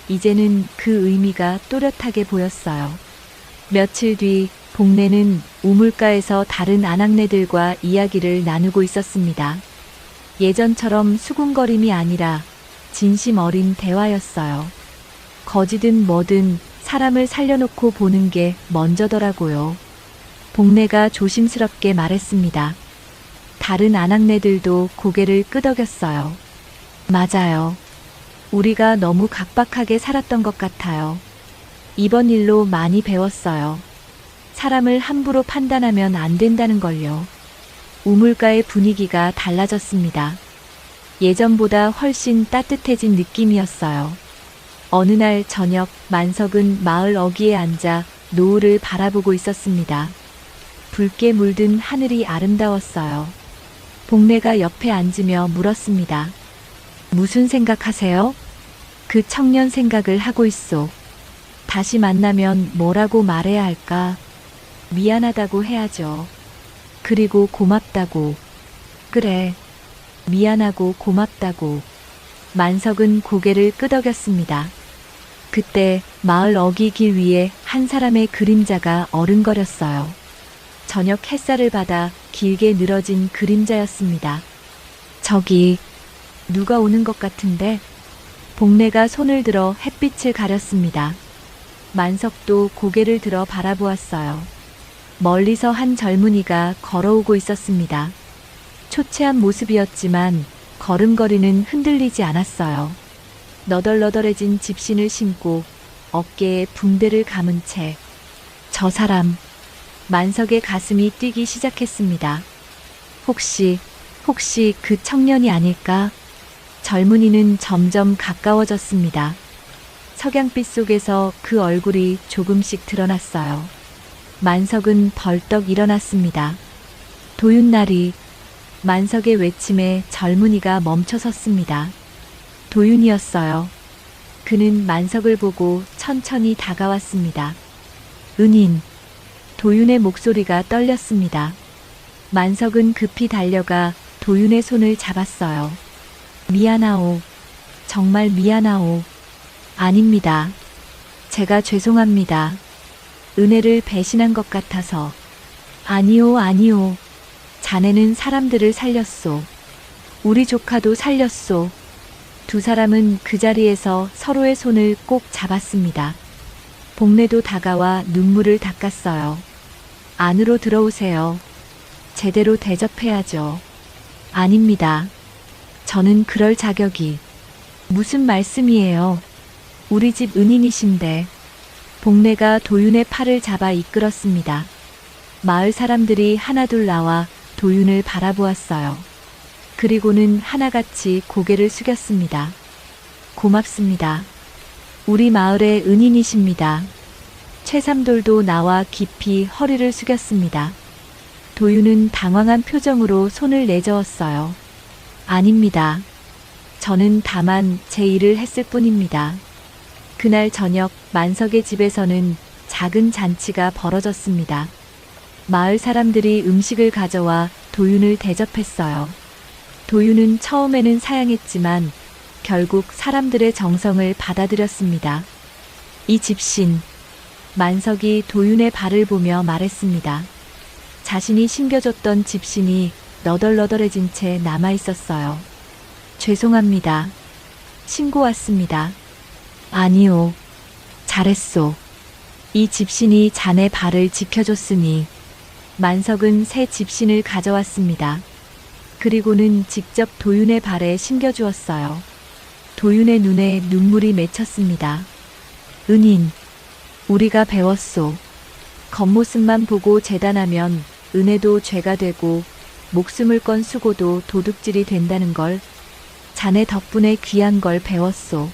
이제는 그 의미가 또렷하게 보였어요. 며칠 뒤 복래는 우물가에서 다른 아낙네들과 이야기를 나누고 있었습니다. 예전처럼 수군거림이 아니라 진심 어린 대화였어요. 거지든 뭐든 사람을 살려놓고 보는 게 먼저더라고요. 복래가 조심스럽게 말했습니다. 다른 아낙네들도 고개를 끄덕였어요. 맞아요. 우리가 너무 각박하게 살았던 것 같아요. 이번 일로 많이 배웠어요. 사람을 함부로 판단하면 안 된다는 걸요. 우물가의 분위기가 달라졌습니다. 예전보다 훨씬 따뜻해진 느낌이었어요. 어느 날 저녁 만석은 마을 어귀에 앉아 노을을 바라보고 있었습니다. 붉게 물든 하늘이 아름다웠어요. 복래가 옆에 앉으며 물었습니다. 무슨 생각하세요? 그 청년 생각을 하고 있소. 다시 만나면 뭐라고 말해야 할까? 미안하다고 해야죠. 그리고 고맙다고. 그래. 미안하고 고맙다고. 만석은 고개를 끄덕였습니다. 그때 마을 어귀 길 위에 한 사람의 그림자가 어른거렸어요. 저녁 햇살을 받아 길게 늘어진 그림자였습니다. 저기 누가 오는 것 같은데? 복래가 손을 들어 햇빛을 가렸습니다. 만석도 고개를 들어 바라보았어요. 멀리서 한 젊은이가 걸어오고 있었습니다. 초췌한 모습이었지만 걸음걸이는 흔들리지 않았어요. 너덜너덜해진 집신을 신고 어깨에 붕대를 감은 채. 저 사람. 만석의 가슴이 뛰기 시작했습니다. 혹시 그 청년이 아닐까? 젊은이는 점점 가까워졌습니다. 석양빛 속에서 그 얼굴이 조금씩 드러났어요. 만석은 벌떡 일어났습니다. 도윤나리. 만석의 외침에 젊은이가 멈춰섰습니다. 도윤이었어요. 그는 만석을 보고 천천히 다가왔습니다. 은인. 도윤의 목소리가 떨렸습니다. 만석은 급히 달려가 도윤의 손을 잡았어요. 미안하오. 정말 미안하오. 아닙니다. 제가 죄송합니다. 은혜를 배신한 것 같아서. 아니오, 아니오. 자네는 사람들을 살렸소. 우리 조카도 살렸소. 두 사람은 그 자리에서 서로의 손을 꼭 잡았습니다. 복래도 다가와 눈물을 닦았어요. 안으로 들어오세요. 제대로 대접해야죠. 아닙니다. 저는 그럴 자격이. 무슨 말씀이에요? 우리 집 은인이신데. 복래가 도윤의 팔을 잡아 이끌었습니다. 마을 사람들이 하나둘 나와 도윤을 바라보았어요. 그리고는 하나같이 고개를 숙였습니다. 고맙습니다. 우리 마을의 은인이십니다. 최삼돌도 나와 깊이 허리를 숙였습니다. 도윤은 당황한 표정으로 손을 내저었어요. 아닙니다. 저는 다만 제 일을 했을 뿐입니다. 그날 저녁 만석의 집에서는 작은 잔치가 벌어졌습니다. 마을 사람들이 음식을 가져와 도윤을 대접했어요. 도윤은 처음에는 사양했지만 결국 사람들의 정성을 받아들였습니다. 이 집신, 만석이 도윤의 발을 보며 말했습니다. 자신이 신겨줬던 집신이 너덜너덜해진 채 남아 있었어요. 죄송합니다. 신고 왔습니다. 아니요. 잘했소. 이 집신이 자네 발을 지켜줬으니. 만석은 새 집신을 가져왔습니다. 그리고는 직접 도윤의 발에 신겨주었어요. 도윤의 눈에 눈물이 맺혔습니다. 은인, 우리가 배웠소. 겉모습만 보고 재단하면 은혜도 죄가 되고 목숨을 건 수고도 도둑질이 된다는 걸 자네 덕분에 귀한 걸 배웠소.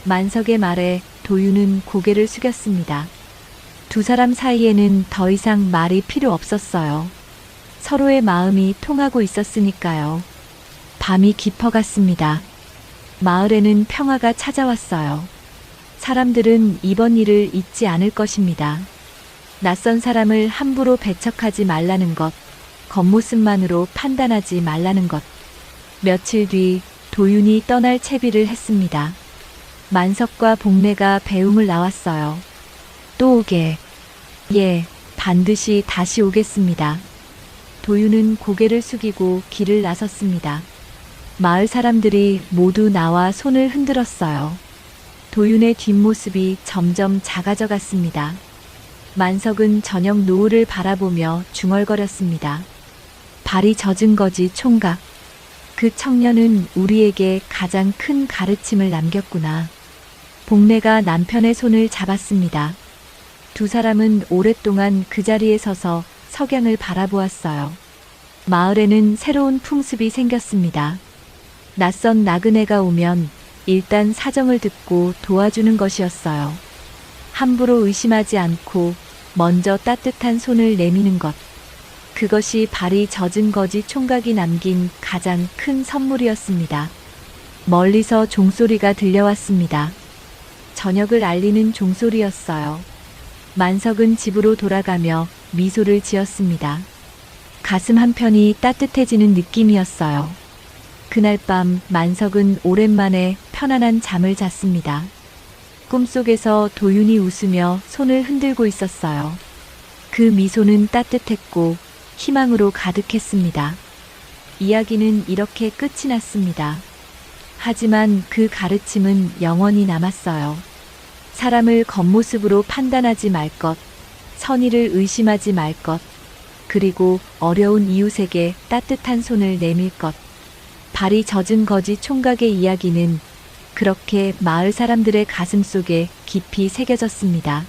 만석의 말에 도윤은 고개를 숙였습니다. 두 사람 사이에는 더 이상 말이 필요 없었어요. 서로의 마음이 통하고 있었으니까요. 밤이 깊어갔습니다. 마을에는 평화가 찾아왔어요. 사람들은 이번 일을 잊지 않을 것입니다. 낯선 사람을 함부로 배척하지 말라는 것, 겉모습만으로 판단하지 말라는 것. 며칠 뒤 도윤이 떠날 채비를 했습니다. 만석과 복례가 배웅을 나왔어요. 또 오게. 예, 반드시 다시 오겠습니다. 도윤은 고개를 숙이고 길을 나섰습니다. 마을 사람들이 모두 나와 손을 흔들었어요. 도윤의 뒷모습이 점점 작아져 갔습니다. 만석은 저녁 노을을 바라보며 중얼거렸습니다. 발이 젖은 거지 총각. 그 청년은 우리에게 가장 큰 가르침을 남겼구나. 복례가 남편의 손을 잡았습니다. 두 사람은 오랫동안 그 자리에 서서 석양을 바라보았어요. 마을에는 새로운 풍습이 생겼습니다. 낯선 나그네가 오면 일단 사정을 듣고 도와주는 것이었어요. 함부로 의심하지 않고 먼저 따뜻한 손을 내미는 것. 그것이 발이 젖은 거지 총각이 남긴 가장 큰 선물이었습니다. 멀리서 종소리가 들려왔습니다. 저녁을 알리는 종소리였어요. 만석은 집으로 돌아가며 미소를 지었습니다. 가슴 한편이 따뜻해지는 느낌이었어요. 그날 밤 만석은 오랜만에 편안한 잠을 잤습니다. 꿈속에서 도윤이 웃으며 손을 흔들고 있었어요. 그 미소는 따뜻했고 희망으로 가득했습니다. 이야기는 이렇게 끝이 났습니다. 하지만 그 가르침은 영원히 남았어요. 사람을 겉모습으로 판단하지 말 것, 선의를 의심하지 말 것, 그리고 어려운 이웃에게 따뜻한 손을 내밀 것. 발이 젖은 거지 총각의 이야기는 그렇게 마을 사람들의 가슴 속에 깊이 새겨졌습니다.